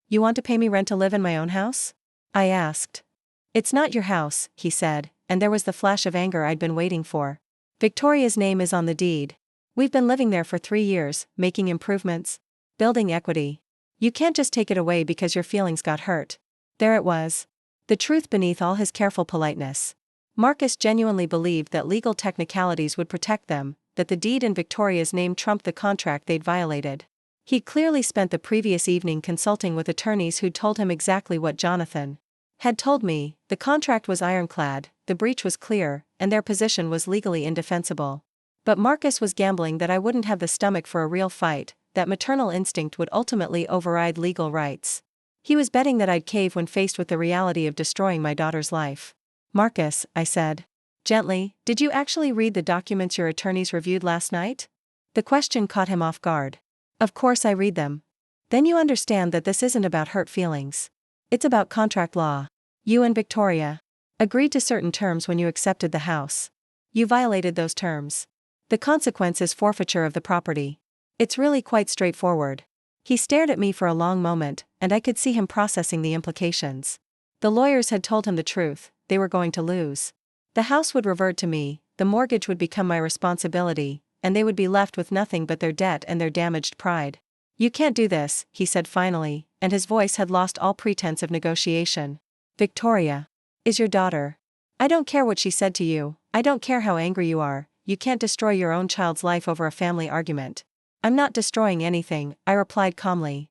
You want to pay me rent to live in my own house? I asked. It's not your house, he said, and there was the flash of anger I'd been waiting for. Victoria's name is on the deed. We've been living there for 3 years, making improvements, building equity. You can't just take it away because your feelings got hurt. There it was. The truth beneath all his careful politeness. Marcus genuinely believed that legal technicalities would protect them, that the deed in Victoria's name trumped the contract they'd violated. He'd clearly spent the previous evening consulting with attorneys who'd told him exactly what Jonathan had told me. The contract was ironclad, the breach was clear, and their position was legally indefensible. But Marcus was gambling that I wouldn't have the stomach for a real fight, that maternal instinct would ultimately override legal rights. He was betting that I'd cave when faced with the reality of destroying my daughter's life. Marcus, I said gently, did you actually read the documents your attorneys reviewed last night? The question caught him off guard. Of course I read them. Then you understand that this isn't about hurt feelings. It's about contract law. You and Victoria agreed to certain terms when you accepted the house. You violated those terms. The consequence is forfeiture of the property. It's really quite straightforward. He stared at me for a long moment, and I could see him processing the implications. The lawyers had told him the truth, they were going to lose. The house would revert to me, the mortgage would become my responsibility, and they would be left with nothing but their debt and their damaged pride. You can't do this, he said finally, and his voice had lost all pretense of negotiation. Victoria is your daughter. I don't care what she said to you, I don't care how angry you are, you can't destroy your own child's life over a family argument. I'm not destroying anything, I replied calmly.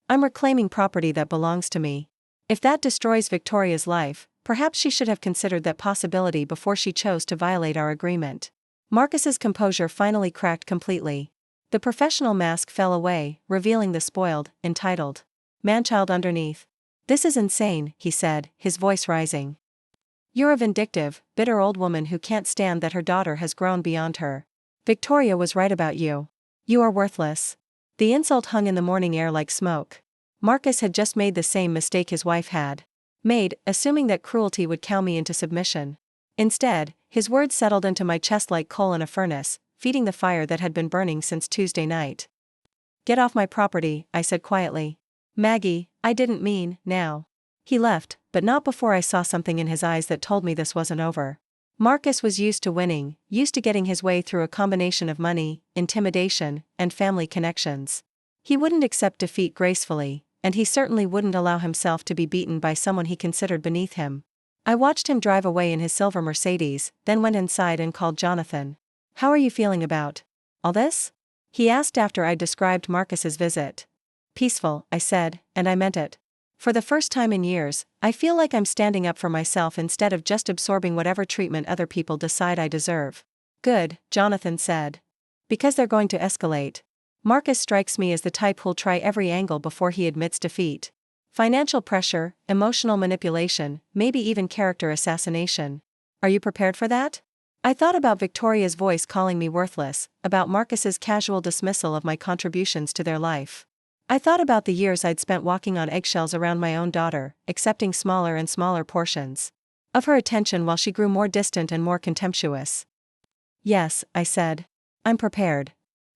I'm reclaiming property that belongs to me. If that destroys Victoria's life, perhaps she should have considered that possibility before she chose to violate our agreement. Marcus's composure finally cracked completely. The professional mask fell away, revealing the spoiled, entitled man-child underneath. This is insane, he said, his voice rising. You're a vindictive, bitter old woman who can't stand that her daughter has grown beyond her. Victoria was right about you. You are worthless. The insult hung in the morning air like smoke. Marcus had just made the same mistake his wife had made, assuming that cruelty would cow me into submission. Instead, his words settled into my chest like coal in a furnace, feeding the fire that had been burning since Tuesday night. Get off my property, I said quietly. Maggie, I didn't mean, now. He left, but not before I saw something in his eyes that told me this wasn't over. Marcus was used to winning, used to getting his way through a combination of money, intimidation, and family connections. He wouldn't accept defeat gracefully, and he certainly wouldn't allow himself to be beaten by someone he considered beneath him. I watched him drive away in his silver Mercedes, then went inside and called Jonathan. How are you feeling about all this? He asked after I described Marcus's visit. Peaceful, I said, and I meant it. For the first time in years, I feel like I'm standing up for myself instead of just absorbing whatever treatment other people decide I deserve. Good, Jonathan said. Because they're going to escalate. Marcus strikes me as the type who'll try every angle before he admits defeat. Financial pressure, emotional manipulation, maybe even character assassination. Are you prepared for that? I thought about Victoria's voice calling me worthless, about Marcus's casual dismissal of my contributions to their life. I thought about the years I'd spent walking on eggshells around my own daughter, accepting smaller and smaller portions of her attention while she grew more distant and more contemptuous. Yes, I said. I'm prepared.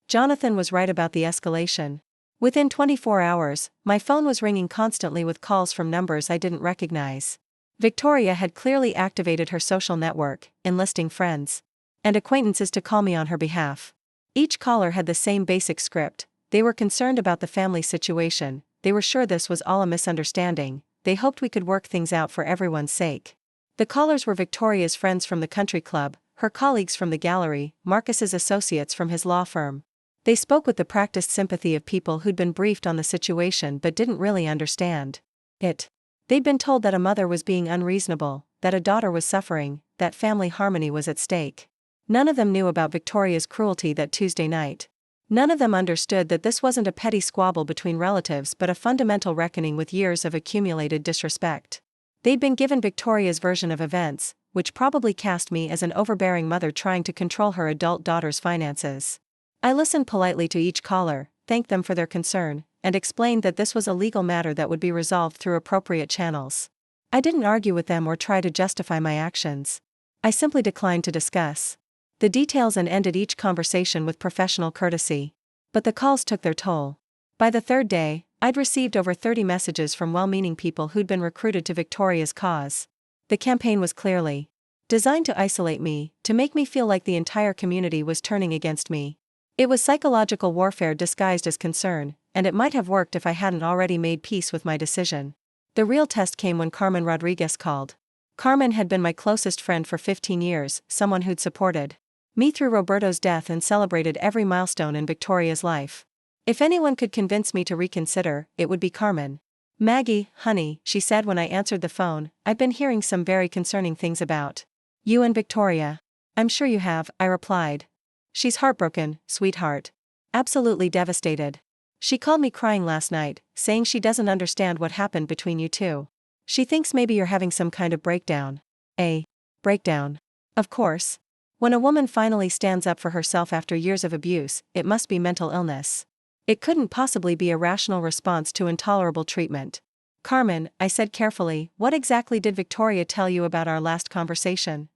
Jonathan was right about the escalation. Within 24 hours, my phone was ringing constantly with calls from numbers I didn't recognize. Victoria had clearly activated her social network, enlisting friends and acquaintances to call me on her behalf. Each caller had the same basic script. They were concerned about the family situation, they were sure this was all a misunderstanding, they hoped we could work things out for everyone's sake. The callers were Victoria's friends from the country club, her colleagues from the gallery, Marcus's associates from his law firm. They spoke with the practiced sympathy of people who'd been briefed on the situation but didn't really understand it. They'd been told that a mother was being unreasonable, that a daughter was suffering, that family harmony was at stake. None of them knew about Victoria's cruelty that Tuesday night. None of them understood that this wasn't a petty squabble between relatives but a fundamental reckoning with years of accumulated disrespect. They'd been given Victoria's version of events, which probably cast me as an overbearing mother trying to control her adult daughter's finances. I listened politely to each caller, thanked them for their concern, and explained that this was a legal matter that would be resolved through appropriate channels. I didn't argue with them or try to justify my actions. I simply declined to discuss the details and ended each conversation with professional courtesy. But the calls took their toll. By the third day, I'd received over 30 messages from well-meaning people who'd been recruited to Victoria's cause. The campaign was clearly designed to isolate me, to make me feel like the entire community was turning against me. It was psychological warfare disguised as concern, and it might have worked if I hadn't already made peace with my decision. The real test came when Carmen Rodriguez called. Carmen had been my closest friend for 15 years, someone who'd supported me through Roberto's death and celebrated every milestone in Victoria's life. If anyone could convince me to reconsider, it would be Carmen. Maggie, honey, she said when I answered the phone, I've been hearing some very concerning things about you and Victoria. I'm sure you have, I replied. She's heartbroken, sweetheart. Absolutely devastated. She called me crying last night, saying she doesn't understand what happened between you two. She thinks maybe you're having some kind of breakdown. A breakdown. Of course. When a woman finally stands up for herself after years of abuse, it must be mental illness. It couldn't possibly be a rational response to intolerable treatment. Carmen, I said carefully, what exactly did Victoria tell you about our last conversation?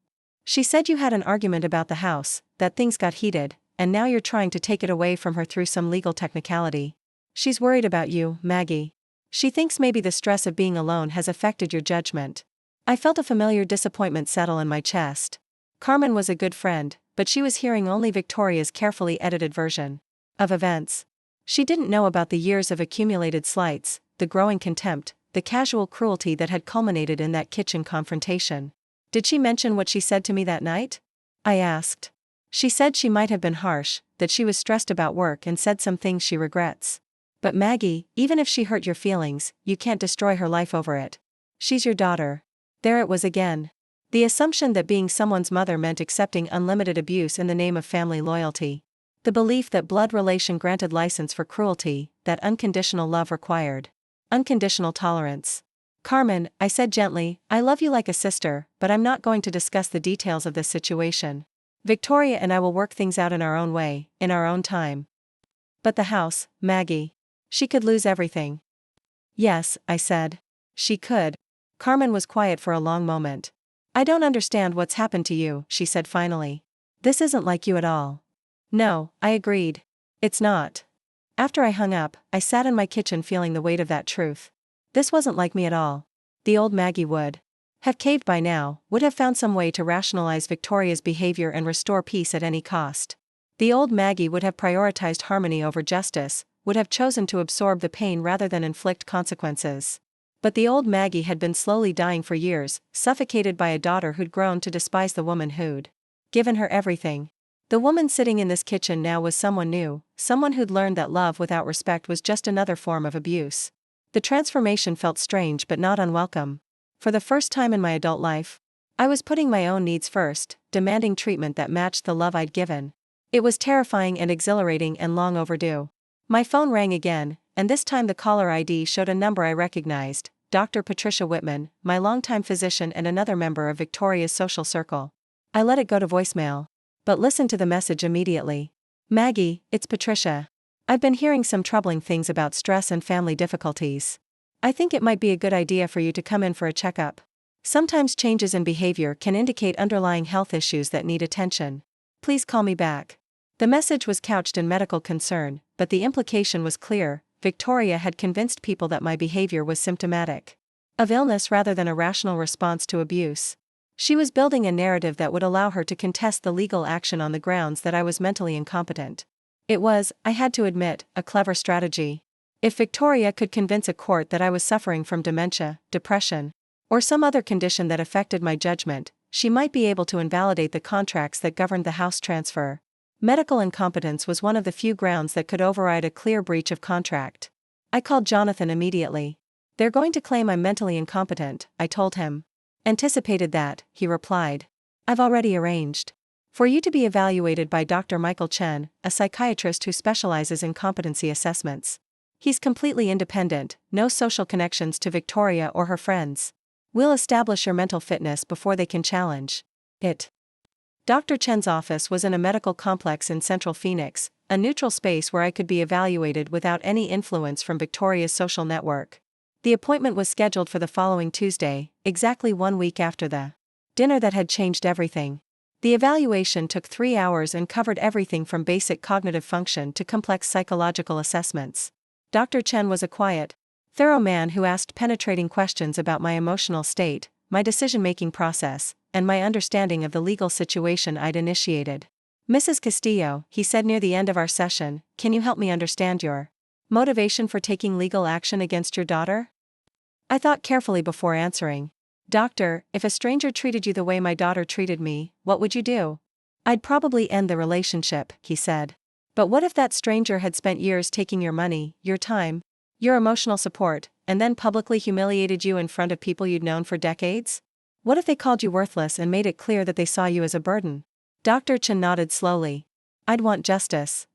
She said you had an argument about the house, that things got heated, and now you're trying to take it away from her through some legal technicality. She's worried about you, Maggie. She thinks maybe the stress of being alone has affected your judgment. I felt a familiar disappointment settle in my chest. Carmen was a good friend, but she was hearing only Victoria's carefully edited version of events. She didn't know about the years of accumulated slights, the growing contempt, the casual cruelty that had culminated in that kitchen confrontation. Did she mention what she said to me that night? I asked. She said she might have been harsh, that she was stressed about work and said some things she regrets. But Maggie, even if she hurt your feelings, you can't destroy her life over it. She's your daughter. There it was again. The assumption that being someone's mother meant accepting unlimited abuse in the name of family loyalty. The belief that blood relation granted license for cruelty, that unconditional love required unconditional tolerance. Carmen, I said gently, I love you like a sister, but I'm not going to discuss the details of this situation. Victoria and I will work things out in our own way, in our own time. But the house, Maggie. She could lose everything. Yes, I said. She could. Carmen was quiet for a long moment. I don't understand what's happened to you, she said finally. This isn't like you at all. No, I agreed. It's not. After I hung up, I sat in my kitchen feeling the weight of that truth. This wasn't like me at all. The old Maggie would have caved by now, would have found some way to rationalize Victoria's behavior and restore peace at any cost. The old Maggie would have prioritized harmony over justice, would have chosen to absorb the pain rather than inflict consequences. But the old Maggie had been slowly dying for years, suffocated by a daughter who'd grown to despise the woman who'd given her everything. The woman sitting in this kitchen now was someone new, someone who'd learned that love without respect was just another form of abuse. The transformation felt strange but not unwelcome. For the first time in my adult life, I was putting my own needs first, demanding treatment that matched the love I'd given. It was terrifying and exhilarating and long overdue. My phone rang again, and this time the caller ID showed a number I recognized: Dr. Patricia Whitman, my longtime physician and another member of Victoria's social circle. I let it go to voicemail, but listened to the message immediately. Maggie, it's Patricia. I've been hearing some troubling things about stress and family difficulties. I think it might be a good idea for you to come in for a checkup. Sometimes changes in behavior can indicate underlying health issues that need attention. Please call me back. The message was couched in medical concern, but the implication was clear: Victoria had convinced people that my behavior was symptomatic of illness rather than a rational response to abuse. She was building a narrative that would allow her to contest the legal action on the grounds that I was mentally incompetent. It was, I had to admit, a clever strategy. If Victoria could convince a court that I was suffering from dementia, depression, or some other condition that affected my judgment, she might be able to invalidate the contracts that governed the house transfer. Medical incompetence was one of the few grounds that could override a clear breach of contract. I called Jonathan immediately. They're going to claim I'm mentally incompetent, I told him. Anticipated that, he replied. I've already arranged for you to be evaluated by Dr. Michael Chen, a psychiatrist who specializes in competency assessments. He's completely independent, no social connections to Victoria or her friends. We'll establish your mental fitness before they can challenge it. Dr. Chen's office was in a medical complex in central Phoenix, a neutral space where I could be evaluated without any influence from Victoria's social network. The appointment was scheduled for the following Tuesday, exactly 1 week after the dinner that had changed everything. The evaluation took 3 hours and covered everything from basic cognitive function to complex psychological assessments. Dr. Chen was a quiet, thorough man who asked penetrating questions about my emotional state, my decision-making process, and my understanding of the legal situation I'd initiated. Mrs. Castillo, he said near the end of our session, can you help me understand your motivation for taking legal action against your daughter? I thought carefully before answering. Doctor, if a stranger treated you the way my daughter treated me, what would you do? I'd probably end the relationship, he said. But what if that stranger had spent years taking your money, your time, your emotional support, and then publicly humiliated you in front of people you'd known for decades? What if they called you worthless and made it clear that they saw you as a burden? Dr. Chen nodded slowly. I'd want justice.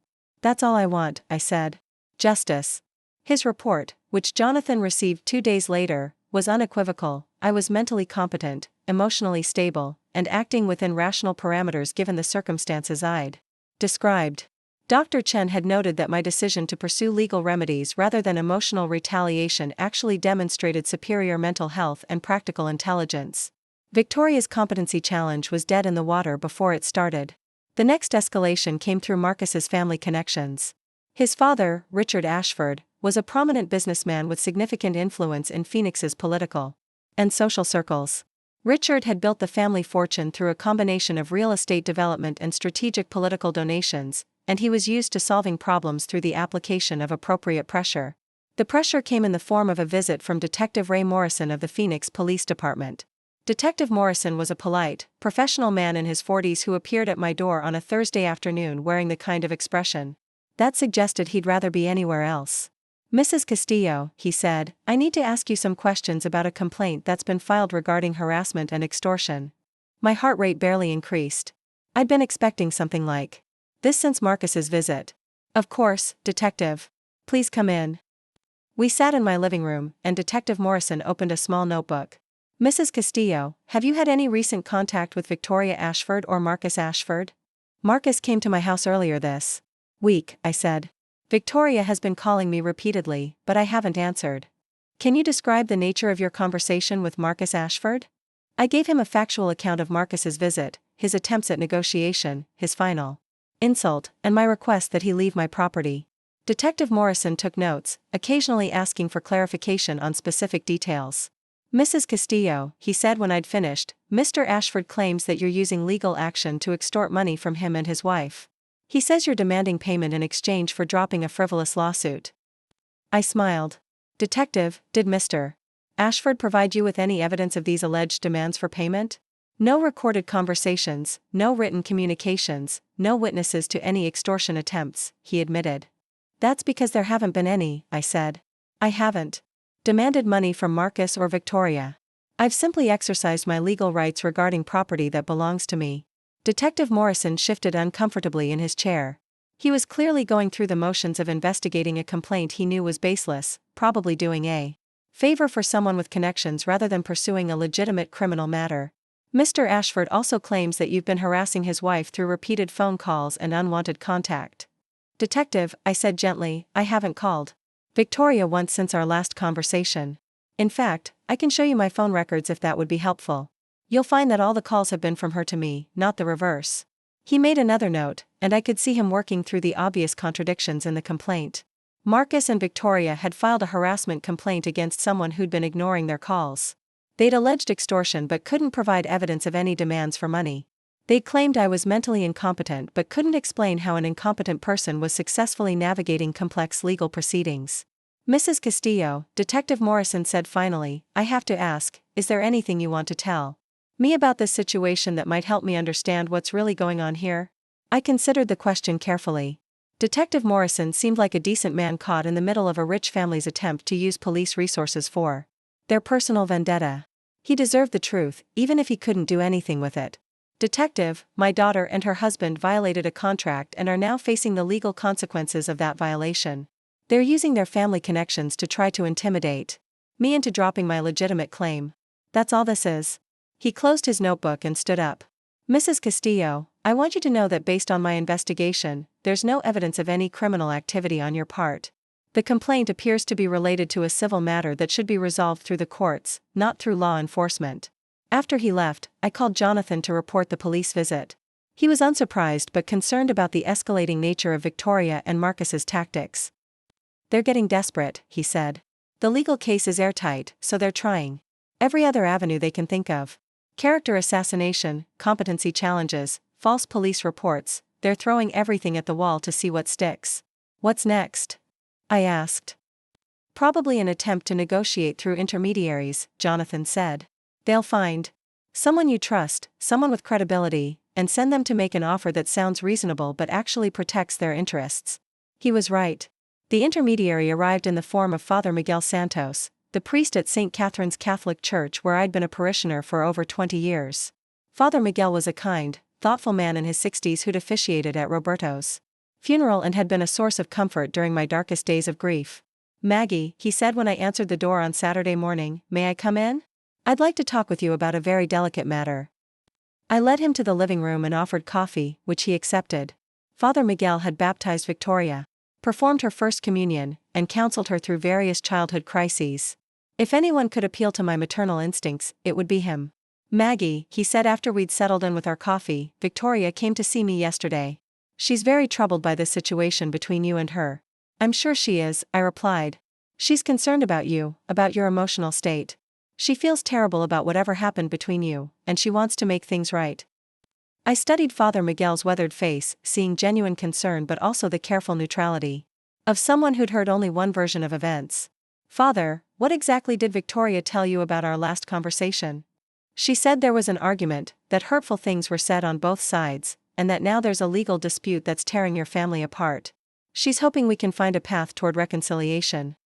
That's all I want, I said. Justice. His report, which Jonathan received 2 days later, was unequivocal. I was mentally competent, emotionally stable, and acting within rational parameters given the circumstances I'd described. Dr. Chen had noted that my decision to pursue legal remedies rather than emotional retaliation actually demonstrated superior mental health and practical intelligence. Victoria's competency challenge was dead in the water before it started. The next escalation came through Marcus's family connections. His father, Richard Ashford, was a prominent businessman with significant influence in Phoenix's political and social circles. Richard had built the family fortune through a combination of real estate development and strategic political donations, and he was used to solving problems through the application of appropriate pressure. The pressure came in the form of a visit from Detective Ray Morrison of the Phoenix Police Department. Detective Morrison was a polite, professional man in his 40s who appeared at my door on a Thursday afternoon wearing the kind of expression that suggested he'd rather be anywhere else. Mrs. Castillo, he said, I need to ask you some questions about a complaint that's been filed regarding harassment and extortion. My heart rate barely increased. I'd been expecting something like this since Marcus's visit. Of course, Detective. Please come in. We sat in my living room, and Detective Morrison opened a small notebook. Mrs. Castillo, have you had any recent contact with Victoria Ashford or Marcus Ashford? Marcus came to my house earlier this week, I said. Victoria has been calling me repeatedly, but I haven't answered. Can you describe the nature of your conversation with Marcus Ashford? I gave him a factual account of Marcus's visit, his attempts at negotiation, his final insult, and my request that he leave my property. Detective Morrison took notes, occasionally asking for clarification on specific details. Mrs. Castillo, he said when I'd finished, Mr. Ashford claims that you're using legal action to extort money from him and his wife. He says you're demanding payment in exchange for dropping a frivolous lawsuit. I smiled. Detective, did Mr. Ashford provide you with any evidence of these alleged demands for payment? No recorded conversations, no written communications, no witnesses to any extortion attempts, he admitted. That's because there haven't been any, I said. I haven't. Demanded money from Marcus or Victoria. I've simply exercised my legal rights regarding property that belongs to me. Detective Morrison shifted uncomfortably in his chair. He was clearly going through the motions of investigating a complaint he knew was baseless, probably doing a favor for someone with connections rather than pursuing a legitimate criminal matter. Mr. Ashford also claims that you've been harassing his wife through repeated phone calls and unwanted contact. Detective, I said gently, I haven't called Victoria once since our last conversation. In fact, I can show you my phone records if that would be helpful. You'll find that all the calls have been from her to me, not the reverse. He made another note, and I could see him working through the obvious contradictions in the complaint. Marcus and Victoria had filed a harassment complaint against someone who'd been ignoring their calls. They'd alleged extortion but couldn't provide evidence of any demands for money. They claimed I was mentally incompetent but couldn't explain how an incompetent person was successfully navigating complex legal proceedings. Mrs. Castillo, Detective Morrison said finally, I have to ask, is there anything you want to tell me about this situation that might help me understand what's really going on here? I considered the question carefully. Detective Morrison seemed like a decent man caught in the middle of a rich family's attempt to use police resources for their personal vendetta. He deserved the truth, even if he couldn't do anything with it. Detective, my daughter and her husband violated a contract and are now facing the legal consequences of that violation. They're using their family connections to try to intimidate me into dropping my legitimate claim. That's all this is. He closed his notebook and stood up. Mrs. Castillo, I want you to know that based on my investigation, there's no evidence of any criminal activity on your part. The complaint appears to be related to a civil matter that should be resolved through the courts, not through law enforcement. After he left, I called Jonathan to report the police visit. He was unsurprised but concerned about the escalating nature of Victoria and Marcus's tactics. They're getting desperate, he said. The legal case is airtight, so they're trying every other avenue they can think of. Character assassination, competency challenges, false police reports, they're throwing everything at the wall to see what sticks. What's next? I asked. Probably an attempt to negotiate through intermediaries, Jonathan said. They'll find someone you trust, someone with credibility, and send them to make an offer that sounds reasonable but actually protects their interests. He was right. The intermediary arrived in the form of Father Miguel Santos, the priest at St. Catherine's Catholic Church where I'd been a parishioner for over 20 years. Father Miguel was a kind, thoughtful man in his 60s who'd officiated at Roberto's funeral and had been a source of comfort during my darkest days of grief. Maggie, he said when I answered the door on Saturday morning, may I come in? I'd like to talk with you about a very delicate matter. I led him to the living room and offered coffee, which he accepted. Father Miguel had baptized Victoria, performed her first communion, and counseled her through various childhood crises. If anyone could appeal to my maternal instincts, it would be him. Maggie, he said after we'd settled in with our coffee, Victoria came to see me yesterday. She's very troubled by this situation between you and her. I'm sure she is, I replied. She's concerned about you, about your emotional state. She feels terrible about whatever happened between you, and she wants to make things right. I studied Father Miguel's weathered face, seeing genuine concern but also the careful neutrality of someone who'd heard only one version of events. Father, what exactly did Victoria tell you about our last conversation? She said there was an argument, that hurtful things were said on both sides, and that now there's a legal dispute that's tearing your family apart. She's hoping we can find a path toward reconciliation.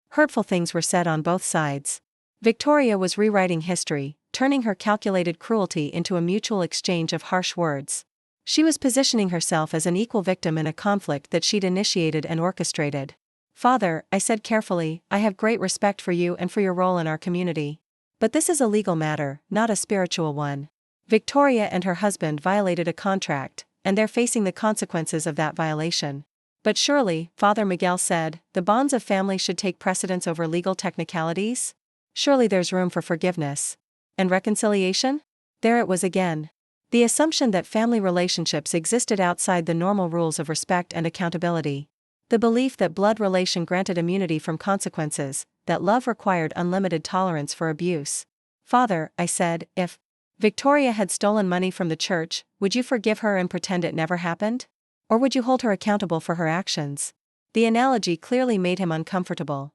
Hurtful things were said on both sides. Victoria was rewriting history, turning her calculated cruelty into a mutual exchange of harsh words. She was positioning herself as an equal victim in a conflict that she'd initiated and orchestrated. Father, I said carefully, I have great respect for you and for your role in our community. But this is a legal matter, not a spiritual one. Victoria and her husband violated a contract, and they're facing the consequences of that violation. But surely, Father Miguel said, the bonds of family should take precedence over legal technicalities? Surely there's room for forgiveness. And reconciliation? There it was again. The assumption that family relationships existed outside the normal rules of respect and accountability. The belief that blood relation granted immunity from consequences, that love required unlimited tolerance for abuse. Father, I said, if Victoria had stolen money from the church, would you forgive her and pretend it never happened? Or would you hold her accountable for her actions? The analogy clearly made him uncomfortable.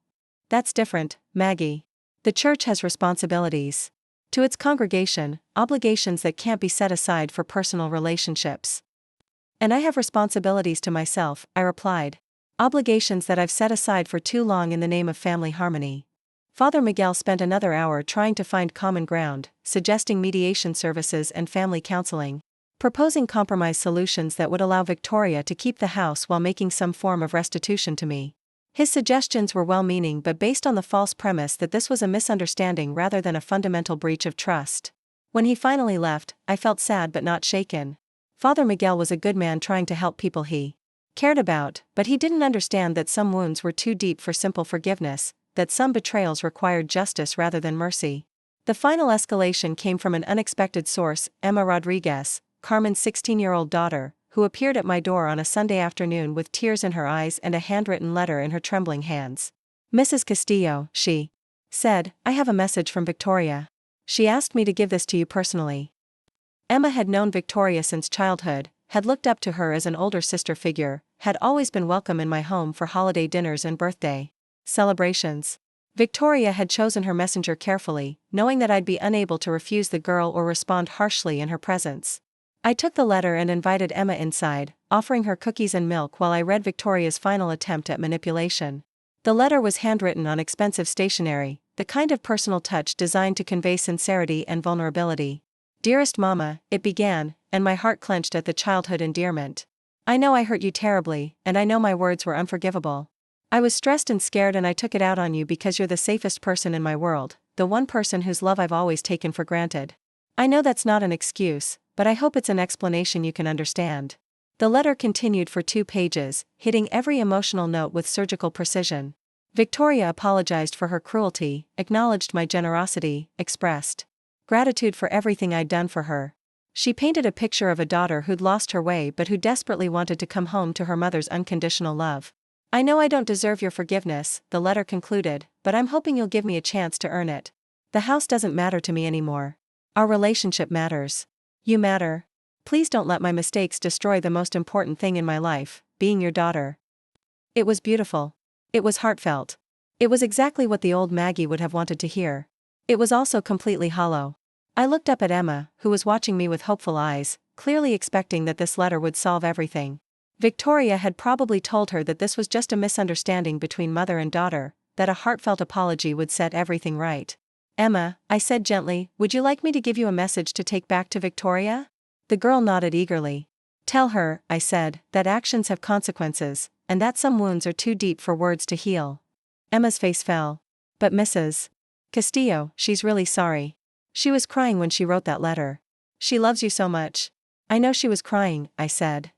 That's different, Maggie. The church has responsibilities to its congregation, obligations that can't be set aside for personal relationships. And I have responsibilities to myself, I replied. Obligations that I've set aside for too long in the name of family harmony. Father Miguel spent another hour trying to find common ground, suggesting mediation services and family counseling, proposing compromise solutions that would allow Victoria to keep the house while making some form of restitution to me. His suggestions were well-meaning but based on the false premise that this was a misunderstanding rather than a fundamental breach of trust. When he finally left, I felt sad but not shaken. Father Miguel was a good man trying to help people he cared about, but he didn't understand that some wounds were too deep for simple forgiveness, that some betrayals required justice rather than mercy. The final escalation came from an unexpected source, Emma Rodriguez, Carmen's 16-year-old daughter, who appeared at my door on a Sunday afternoon with tears in her eyes and a handwritten letter in her trembling hands. "Mrs. Castillo," she said, "I have a message from Victoria. She asked me to give this to you personally." Emma had known Victoria since childhood, had looked up to her as an older sister figure, had always been welcome in my home for holiday dinners and birthday celebrations. Victoria had chosen her messenger carefully, knowing that I'd be unable to refuse the girl or respond harshly in her presence. I took the letter and invited Emma inside, offering her cookies and milk while I read Victoria's final attempt at manipulation. The letter was handwritten on expensive stationery, the kind of personal touch designed to convey sincerity and vulnerability. "Dearest Mama," it began, and my heart clenched at the childhood endearment. "I know I hurt you terribly, and I know my words were unforgivable. I was stressed and scared and I took it out on you because you're the safest person in my world, the one person whose love I've always taken for granted. I know that's not an excuse, but I hope it's an explanation you can understand." The letter continued for 2 pages, hitting every emotional note with surgical precision. Victoria apologized for her cruelty, acknowledged my generosity, expressed gratitude for everything I'd done for her. She painted a picture of a daughter who'd lost her way but who desperately wanted to come home to her mother's unconditional love. "I know I don't deserve your forgiveness," the letter concluded, "but I'm hoping you'll give me a chance to earn it. The house doesn't matter to me anymore. Our relationship matters. You matter. Please don't let my mistakes destroy the most important thing in my life, being your daughter." It was beautiful. It was heartfelt. It was exactly what the old Maggie would have wanted to hear. It was also completely hollow. I looked up at Emma, who was watching me with hopeful eyes, clearly expecting that this letter would solve everything. Victoria had probably told her that this was just a misunderstanding between mother and daughter, that a heartfelt apology would set everything right. "Emma," I said gently, "would you like me to give you a message to take back to Victoria?" The girl nodded eagerly. "Tell her," I said, "that actions have consequences, and that some wounds are too deep for words to heal." Emma's face fell. "But Mrs. Castillo, she's really sorry. She was crying when she wrote that letter. She loves you so much." "I know she was crying," I said.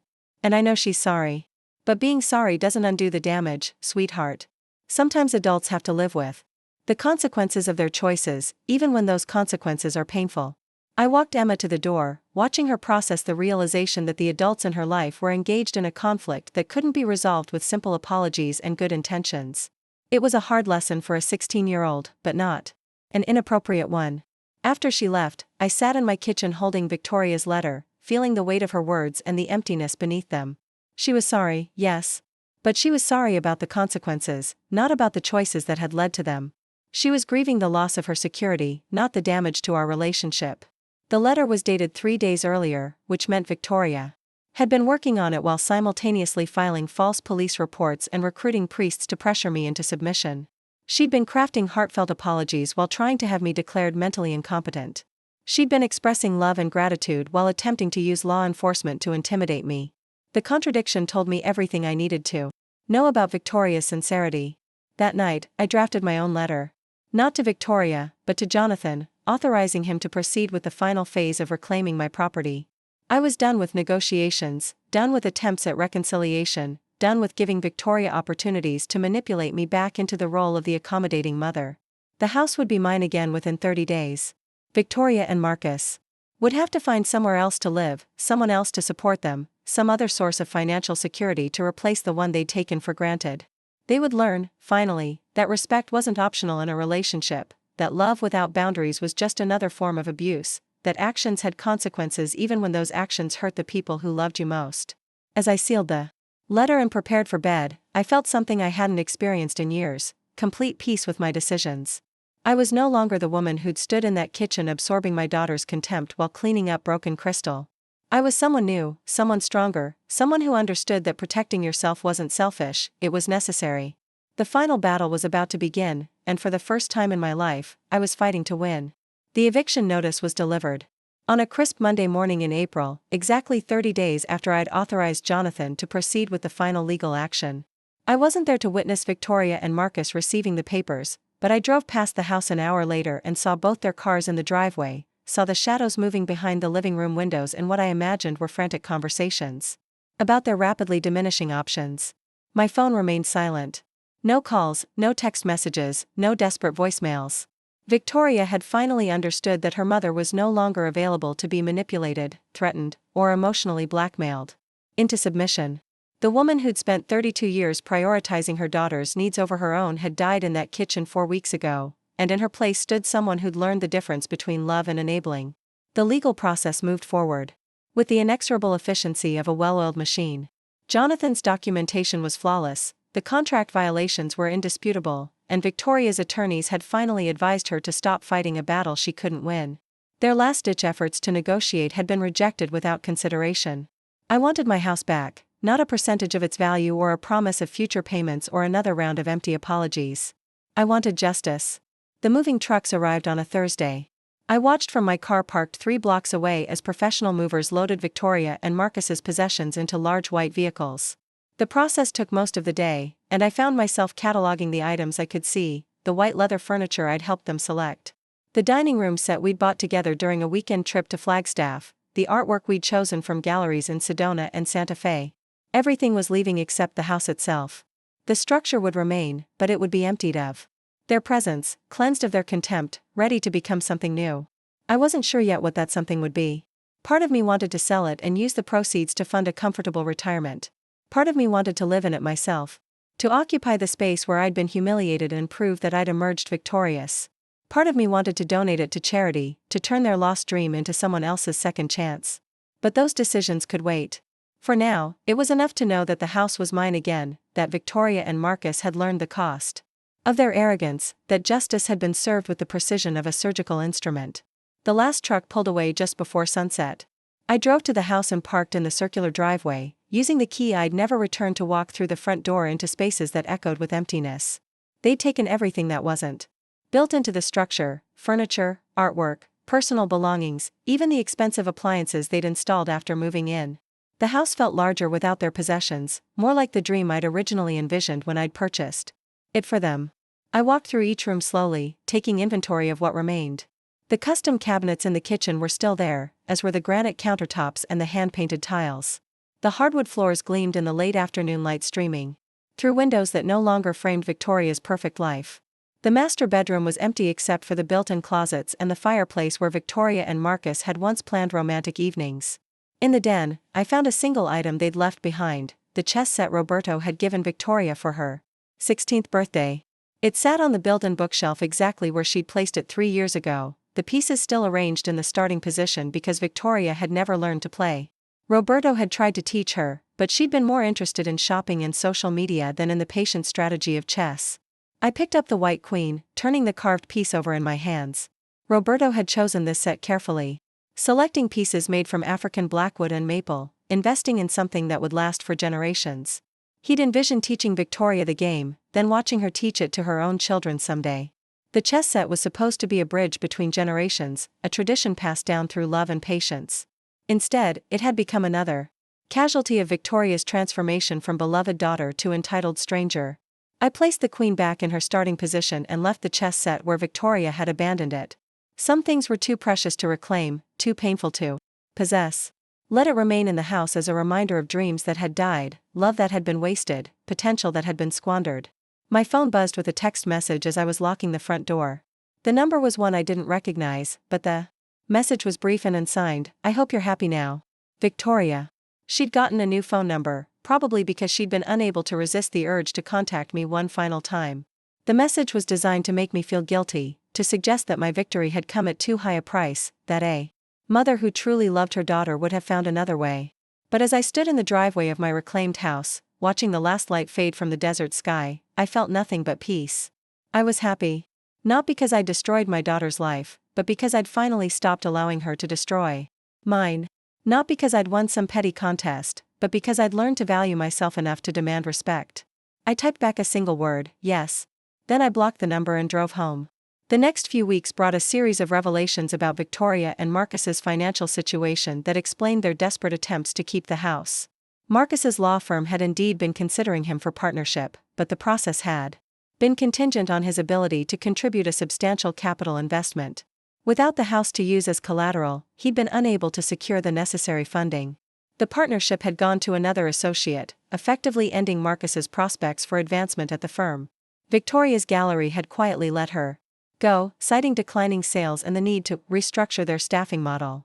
"And I know she's sorry. But being sorry doesn't undo the damage, sweetheart. Sometimes adults have to live with the consequences of their choices, even when those consequences are painful." I walked Emma to the door, watching her process the realization that the adults in her life were engaged in a conflict that couldn't be resolved with simple apologies and good intentions. It was a hard lesson for a 16-year-old, but not an inappropriate one. After she left, I sat in my kitchen holding Victoria's letter, feeling the weight of her words and the emptiness beneath them. She was sorry, yes. But she was sorry about the consequences, not about the choices that had led to them. She was grieving the loss of her security, not the damage to our relationship. The letter was dated 3 days earlier, which meant Victoria had been working on it while simultaneously filing false police reports and recruiting priests to pressure me into submission. She'd been crafting heartfelt apologies while trying to have me declared mentally incompetent. She'd been expressing love and gratitude while attempting to use law enforcement to intimidate me. The contradiction told me everything I needed to know about Victoria's sincerity. That night, I drafted my own letter. Not to Victoria, but to Jonathan, authorizing him to proceed with the final phase of reclaiming my property. I was done with negotiations, done with attempts at reconciliation, done with giving Victoria opportunities to manipulate me back into the role of the accommodating mother. The house would be mine again within 30 days. Victoria and Marcus would have to find somewhere else to live, someone else to support them, some other source of financial security to replace the one they'd taken for granted. They would learn, finally, that respect wasn't optional in a relationship, that love without boundaries was just another form of abuse, that actions had consequences even when those actions hurt the people who loved you most. As I sealed the letter and prepared for bed, I felt something I hadn't experienced in years, complete peace with my decisions. I was no longer the woman who'd stood in that kitchen absorbing my daughter's contempt while cleaning up broken crystal. I was someone new, someone stronger, someone who understood that protecting yourself wasn't selfish, it was necessary. The final battle was about to begin, and for the first time in my life, I was fighting to win. The eviction notice was delivered on a crisp Monday morning in April, exactly 30 days after I'd authorized Jonathan to proceed with the final legal action. I wasn't there to witness Victoria and Marcus receiving the papers, but I drove past the house an hour later and saw both their cars in the driveway, saw the shadows moving behind the living room windows in what I imagined were frantic conversations about their rapidly diminishing options. My phone remained silent. No calls, no text messages, no desperate voicemails. Victoria had finally understood that her mother was no longer available to be manipulated, threatened, or emotionally blackmailed into submission. The woman who'd spent 32 years prioritizing her daughter's needs over her own had died in that kitchen 4 weeks ago, and in her place stood someone who'd learned the difference between love and enabling. The legal process moved forward with the inexorable efficiency of a well-oiled machine. Jonathan's documentation was flawless, the contract violations were indisputable, and Victoria's attorneys had finally advised her to stop fighting a battle she couldn't win. Their last-ditch efforts to negotiate had been rejected without consideration. I wanted my house back, not a percentage of its value or a promise of future payments or another round of empty apologies. I wanted justice. The moving trucks arrived on a Thursday. I watched from my car parked 3 blocks away as professional movers loaded Victoria and Marcus's possessions into large white vehicles. The process took most of the day, and I found myself cataloging the items I could see, the white leather furniture I'd helped them select, the dining room set we'd bought together during a weekend trip to Flagstaff, the artwork we'd chosen from galleries in Sedona and Santa Fe. Everything was leaving except the house itself. The structure would remain, but it would be emptied of their presence, cleansed of their contempt, ready to become something new. I wasn't sure yet what that something would be. Part of me wanted to sell it and use the proceeds to fund a comfortable retirement. Part of me wanted to live in it myself. To occupy the space where I'd been humiliated and prove that I'd emerged victorious. Part of me wanted to donate it to charity, to turn their lost dream into someone else's second chance. But those decisions could wait. For now, it was enough to know that the house was mine again, that Victoria and Marcus had learned the cost of their arrogance, that justice had been served with the precision of a surgical instrument. The last truck pulled away just before sunset. I drove to the house and parked in the circular driveway, using the key I'd never returned to walk through the front door into spaces that echoed with emptiness. They'd taken everything that wasn't built into the structure: furniture, artwork, personal belongings, even the expensive appliances they'd installed after moving in. The house felt larger without their possessions, more like the dream I'd originally envisioned when I'd purchased it for them. I walked through each room slowly, taking inventory of what remained. The custom cabinets in the kitchen were still there, as were the granite countertops and the hand-painted tiles. The hardwood floors gleamed in the late afternoon light streaming through windows that no longer framed Victoria's perfect life. The master bedroom was empty except for the built-in closets and the fireplace where Victoria and Marcus had once planned romantic evenings. In the den, I found a single item they'd left behind, the chess set Roberto had given Victoria for her 16th birthday. It sat on the built-in bookshelf exactly where she'd placed it 3 years ago, the pieces still arranged in the starting position because Victoria had never learned to play. Roberto had tried to teach her, but she'd been more interested in shopping and social media than in the patient strategy of chess. I picked up the white queen, turning the carved piece over in my hands. Roberto had chosen this set carefully, selecting pieces made from African blackwood and maple, investing in something that would last for generations. He'd envisioned teaching Victoria the game, then watching her teach it to her own children someday. The chess set was supposed to be a bridge between generations, a tradition passed down through love and patience. Instead, it had become another casualty of Victoria's transformation from beloved daughter to entitled stranger. I placed the queen back in her starting position and left the chess set where Victoria had abandoned it. Some things were too precious to reclaim, too painful to possess. Let it remain in the house as a reminder of dreams that had died, love that had been wasted, potential that had been squandered. My phone buzzed with a text message as I was locking the front door. The number was one I didn't recognize, but the message was brief and unsigned. "I hope you're happy now, Victoria." She'd gotten a new phone number, probably because she'd been unable to resist the urge to contact me one final time. The message was designed to make me feel guilty, to suggest that my victory had come at too high a price, that a mother who truly loved her daughter would have found another way. But as I stood in the driveway of my reclaimed house, watching the last light fade from the desert sky, I felt nothing but peace. I was happy. Not because I'd destroyed my daughter's life, but because I'd finally stopped allowing her to destroy mine. Not because I'd won some petty contest, but because I'd learned to value myself enough to demand respect. I typed back a single word, yes. Then I blocked the number and drove home. The next few weeks brought a series of revelations about Victoria and Marcus's financial situation that explained their desperate attempts to keep the house. Marcus's law firm had indeed been considering him for partnership, but the process had been contingent on his ability to contribute a substantial capital investment. Without the house to use as collateral, he'd been unable to secure the necessary funding. The partnership had gone to another associate, effectively ending Marcus's prospects for advancement at the firm. Victoria's gallery had quietly let her go, citing declining sales and the need to restructure their staffing model.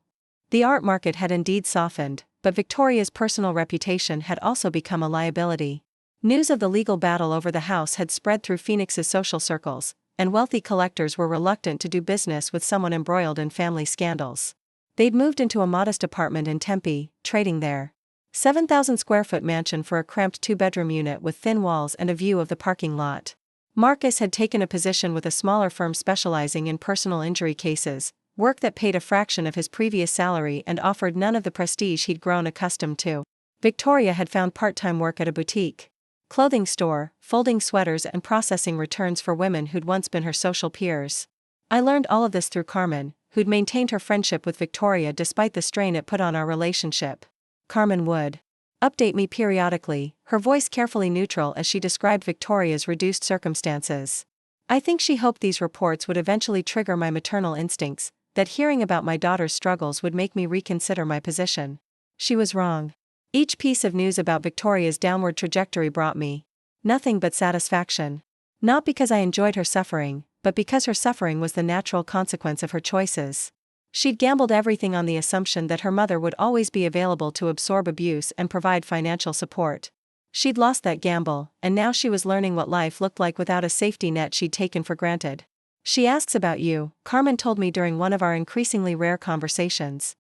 The art market had indeed softened, but Victoria's personal reputation had also become a liability. News of the legal battle over the house had spread through Phoenix's social circles, and wealthy collectors were reluctant to do business with someone embroiled in family scandals. They'd moved into a modest apartment in Tempe, trading their 7,000-square-foot mansion for a cramped two-bedroom unit with thin walls and a view of the parking lot. Marcus had taken a position with a smaller firm specializing in personal injury cases, work that paid a fraction of his previous salary and offered none of the prestige he'd grown accustomed to. Victoria had found part-time work at a boutique clothing store, folding sweaters and processing returns for women who'd once been her social peers. I learned all of this through Carmen, who'd maintained her friendship with Victoria despite the strain it put on our relationship. Carmen would update me periodically, her voice carefully neutral as she described Victoria's reduced circumstances. I think she hoped these reports would eventually trigger my maternal instincts, that hearing about my daughter's struggles would make me reconsider my position. She was wrong. Each piece of news about Victoria's downward trajectory brought me nothing but satisfaction. Not because I enjoyed her suffering, but because her suffering was the natural consequence of her choices. She'd gambled everything on the assumption that her mother would always be available to absorb abuse and provide financial support. She'd lost that gamble, and now she was learning what life looked like without a safety net she'd taken for granted. She asks about you, Carmen told me during one of our increasingly rare conversations.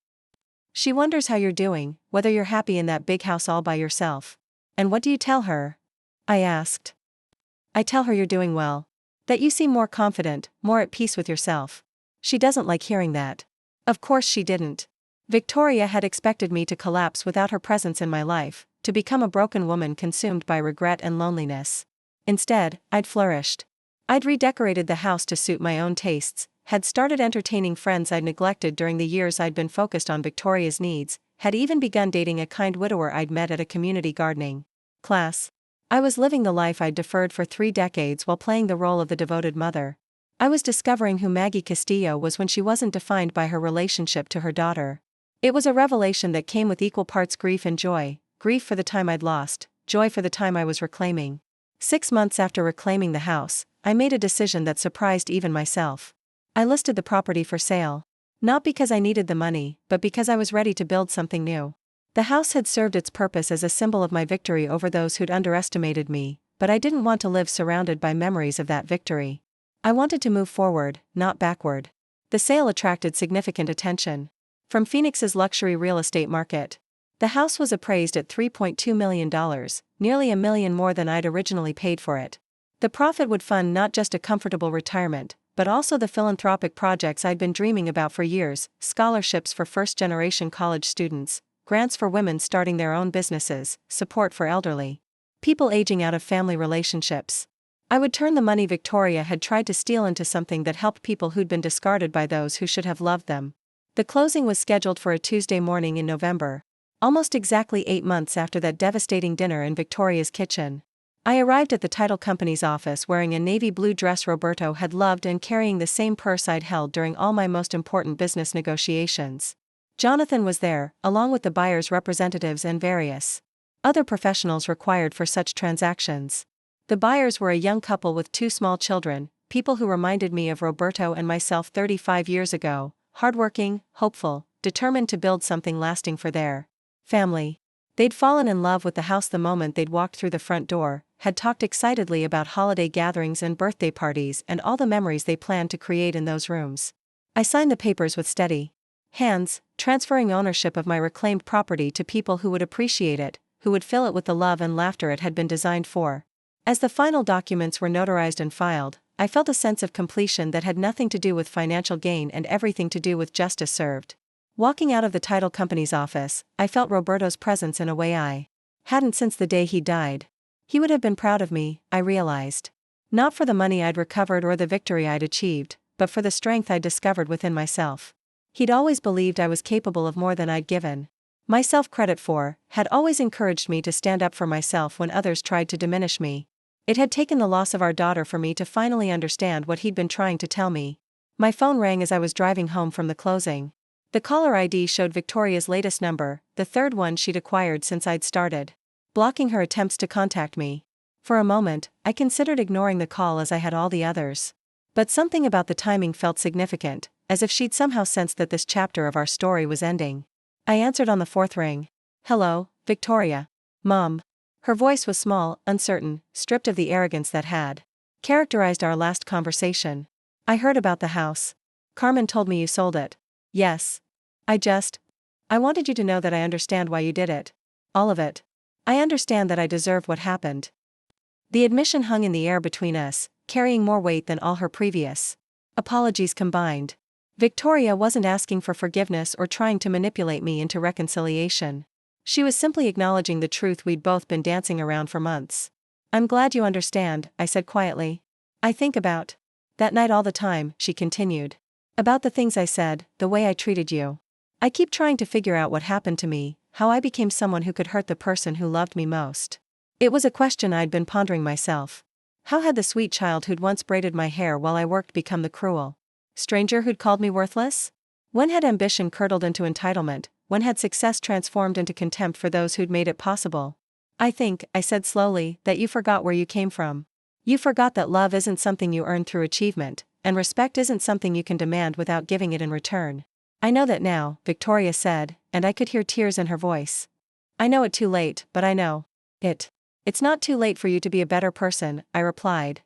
She wonders how you're doing, whether you're happy in that big house all by yourself. And what do you tell her? I asked. I tell her you're doing well. That you seem more confident, more at peace with yourself. She doesn't like hearing that. Of course she didn't. Victoria had expected me to collapse without her presence in my life, to become a broken woman consumed by regret and loneliness. Instead, I'd flourished. I'd redecorated the house to suit my own tastes, had started entertaining friends I'd neglected during the years I'd been focused on Victoria's needs, had even begun dating a kind widower I'd met at a community gardening class. I was living the life I'd deferred for 3 decades while playing the role of the devoted mother. I was discovering who Maggie Castillo was when she wasn't defined by her relationship to her daughter. It was a revelation that came with equal parts grief and joy, grief for the time I'd lost, joy for the time I was reclaiming. 6 months after reclaiming the house, I made a decision that surprised even myself. I listed the property for sale. Not because I needed the money, but because I was ready to build something new. The house had served its purpose as a symbol of my victory over those who'd underestimated me, but I didn't want to live surrounded by memories of that victory. I wanted to move forward, not backward. The sale attracted significant attention from Phoenix's luxury real estate market. The house was appraised at $3.2 million, nearly $1 million more than I'd originally paid for it. The profit would fund not just a comfortable retirement, but also the philanthropic projects I'd been dreaming about for years: scholarships for first-generation college students, grants for women starting their own businesses, support for elderly people aging out of family relationships. I would turn the money Victoria had tried to steal into something that helped people who'd been discarded by those who should have loved them. The closing was scheduled for a Tuesday morning in November, almost exactly 8 months after that devastating dinner in Victoria's kitchen. I arrived at the title company's office wearing a navy blue dress Roberto had loved and carrying the same purse I'd held during all my most important business negotiations. Jonathan was there, along with the buyer's representatives and various other professionals required for such transactions. The buyers were a young couple with 2 small children, people who reminded me of Roberto and myself 35 years ago, hardworking, hopeful, determined to build something lasting for their family. They'd fallen in love with the house the moment they'd walked through the front door, had talked excitedly about holiday gatherings and birthday parties and all the memories they planned to create in those rooms. I signed the papers with steady hands, transferring ownership of my reclaimed property to people who would appreciate it, who would fill it with the love and laughter it had been designed for. As the final documents were notarized and filed, I felt a sense of completion that had nothing to do with financial gain and everything to do with justice served. Walking out of the title company's office, I felt Roberto's presence in a way I hadn't since the day he died. He would have been proud of me, I realized. Not for the money I'd recovered or the victory I'd achieved, but for the strength I'd discovered within myself. He'd always believed I was capable of more than I'd given myself credit for, had always encouraged me to stand up for myself when others tried to diminish me. It had taken the loss of our daughter for me to finally understand what he'd been trying to tell me. My phone rang as I was driving home from the closing. The caller ID showed Victoria's latest number, the third one she'd acquired since I'd started blocking her attempts to contact me. For a moment, I considered ignoring the call as I had all the others. But something about the timing felt significant, as if she'd somehow sensed that this chapter of our story was ending. I answered on the fourth ring. "Hello, Victoria. Mom." Her voice was small, uncertain, stripped of the arrogance that had characterized our last conversation. "I heard about the house. Carmen told me you sold it." "Yes. I wanted you to know that I understand why you did it. All of it. I understand that I deserved what happened." The admission hung in the air between us, carrying more weight than all her previous apologies combined. Victoria wasn't asking for forgiveness or trying to manipulate me into reconciliation. She was simply acknowledging the truth we'd both been dancing around for months. "I'm glad you understand," I said quietly. "I think about that night all the time," she continued. "About the things I said, the way I treated you. I keep trying to figure out what happened to me, how I became someone who could hurt the person who loved me most." It was a question I'd been pondering myself. How had the sweet child who'd once braided my hair while I worked become the cruel stranger who'd called me worthless? When had ambition curdled into entitlement? When had success transformed into contempt for those who'd made it possible? "I think," I said slowly, "that you forgot where you came from. You forgot that love isn't something you earn through achievement, and respect isn't something you can demand without giving it in return." "I know that now," Victoria said, and I could hear tears in her voice. "I know it too late, but I know it. It's not too late for you to be a better person," I replied.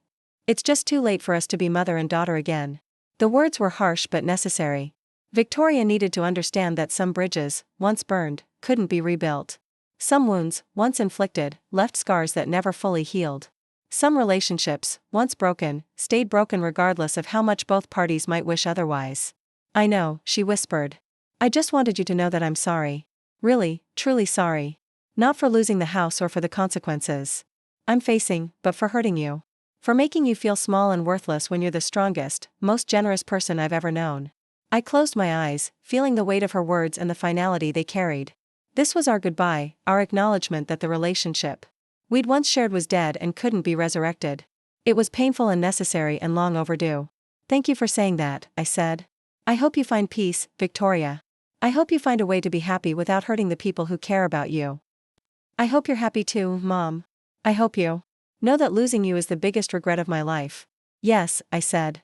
"It's just too late for us to be mother and daughter again." The words were harsh but necessary. Victoria needed to understand that some bridges, once burned, couldn't be rebuilt. Some wounds, once inflicted, left scars that never fully healed. Some relationships, once broken, stayed broken regardless of how much both parties might wish otherwise. "I know," she whispered. "I just wanted you to know that I'm sorry. Really, truly sorry. Not for losing the house or for the consequences I'm facing, but for hurting you. For making you feel small and worthless when you're the strongest, most generous person I've ever known." I closed my eyes, feeling the weight of her words and the finality they carried. This was our goodbye, our acknowledgement that the relationship we'd once shared was dead and couldn't be resurrected. It was painful and necessary and long overdue. "Thank you for saying that," I said. "I hope you find peace, Victoria. I hope you find a way to be happy without hurting the people who care about you. I hope you're happy too, Mom. I hope you know that losing you is the biggest regret of my life." "Yes," I said.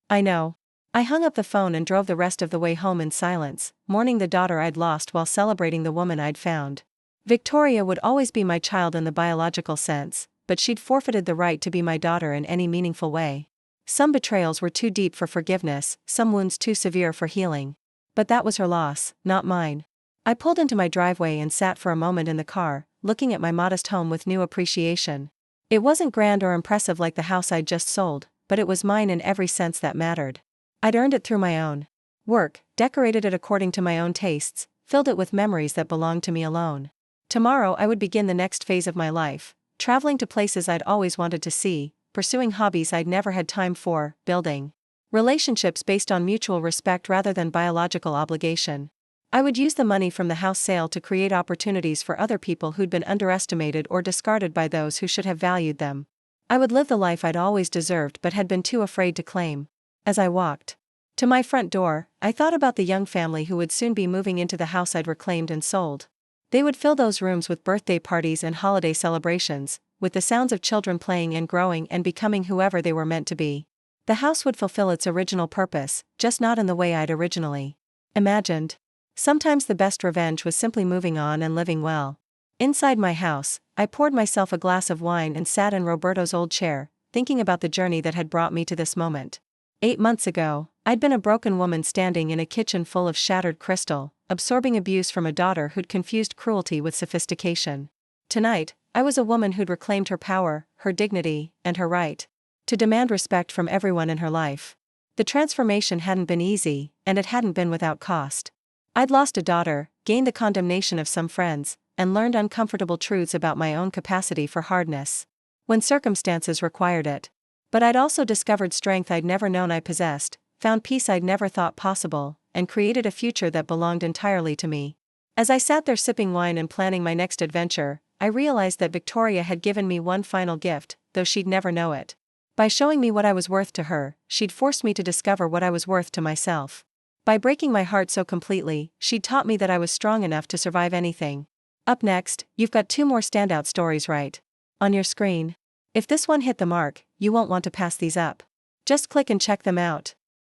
"I know." I hung up the phone and drove the rest of the way home in silence, mourning the daughter I'd lost while celebrating the woman I'd found. Victoria would always be my child in the biological sense, but she'd forfeited the right to be my daughter in any meaningful way. Some betrayals were too deep for forgiveness, some wounds too severe for healing. But that was her loss, not mine. I pulled into my driveway and sat for a moment in the car, looking at my modest home with new appreciation. It wasn't grand or impressive like the house I'd just sold, but it was mine in every sense that mattered. I'd earned it through my own work, decorated it according to my own tastes, filled it with memories that belonged to me alone. Tomorrow I would begin the next phase of my life, traveling to places I'd always wanted to see, pursuing hobbies I'd never had time for, building relationships based on mutual respect rather than biological obligation. I would use the money from the house sale to create opportunities for other people who'd been underestimated or discarded by those who should have valued them. I would live the life I'd always deserved but had been too afraid to claim. As I walked to my front door, I thought about the young family who would soon be moving into the house I'd reclaimed and sold. They would fill those rooms with birthday parties and holiday celebrations, with the sounds of children playing and growing and becoming whoever they were meant to be. The house would fulfill its original purpose, just not in the way I'd originally imagined. Sometimes the best revenge was simply moving on and living well. Inside my house, I poured myself a glass of wine and sat in Roberto's old chair, thinking about the journey that had brought me to this moment. 8 months ago, I'd been a broken woman standing in a kitchen full of shattered crystal, absorbing abuse from a daughter who'd confused cruelty with sophistication. Tonight, I was a woman who'd reclaimed her power, her dignity, and her right to demand respect from everyone in her life. The transformation hadn't been easy, and it hadn't been without cost. I'd lost a daughter, gained the condemnation of some friends, and learned uncomfortable truths about my own capacity for hardness when circumstances required it. But I'd also discovered strength I'd never known I possessed, found peace I'd never thought possible, and created a future that belonged entirely to me. As I sat there sipping wine and planning my next adventure, I realized that Victoria had given me one final gift, though she'd never know it. By showing me what I was worth to her, she'd forced me to discover what I was worth to myself. By breaking my heart so completely, she'd taught me that I was strong enough to survive anything. Up next, you've got 2 more standout stories right on your screen. If this one hit the mark, you won't want to pass these up. Just click and check them out.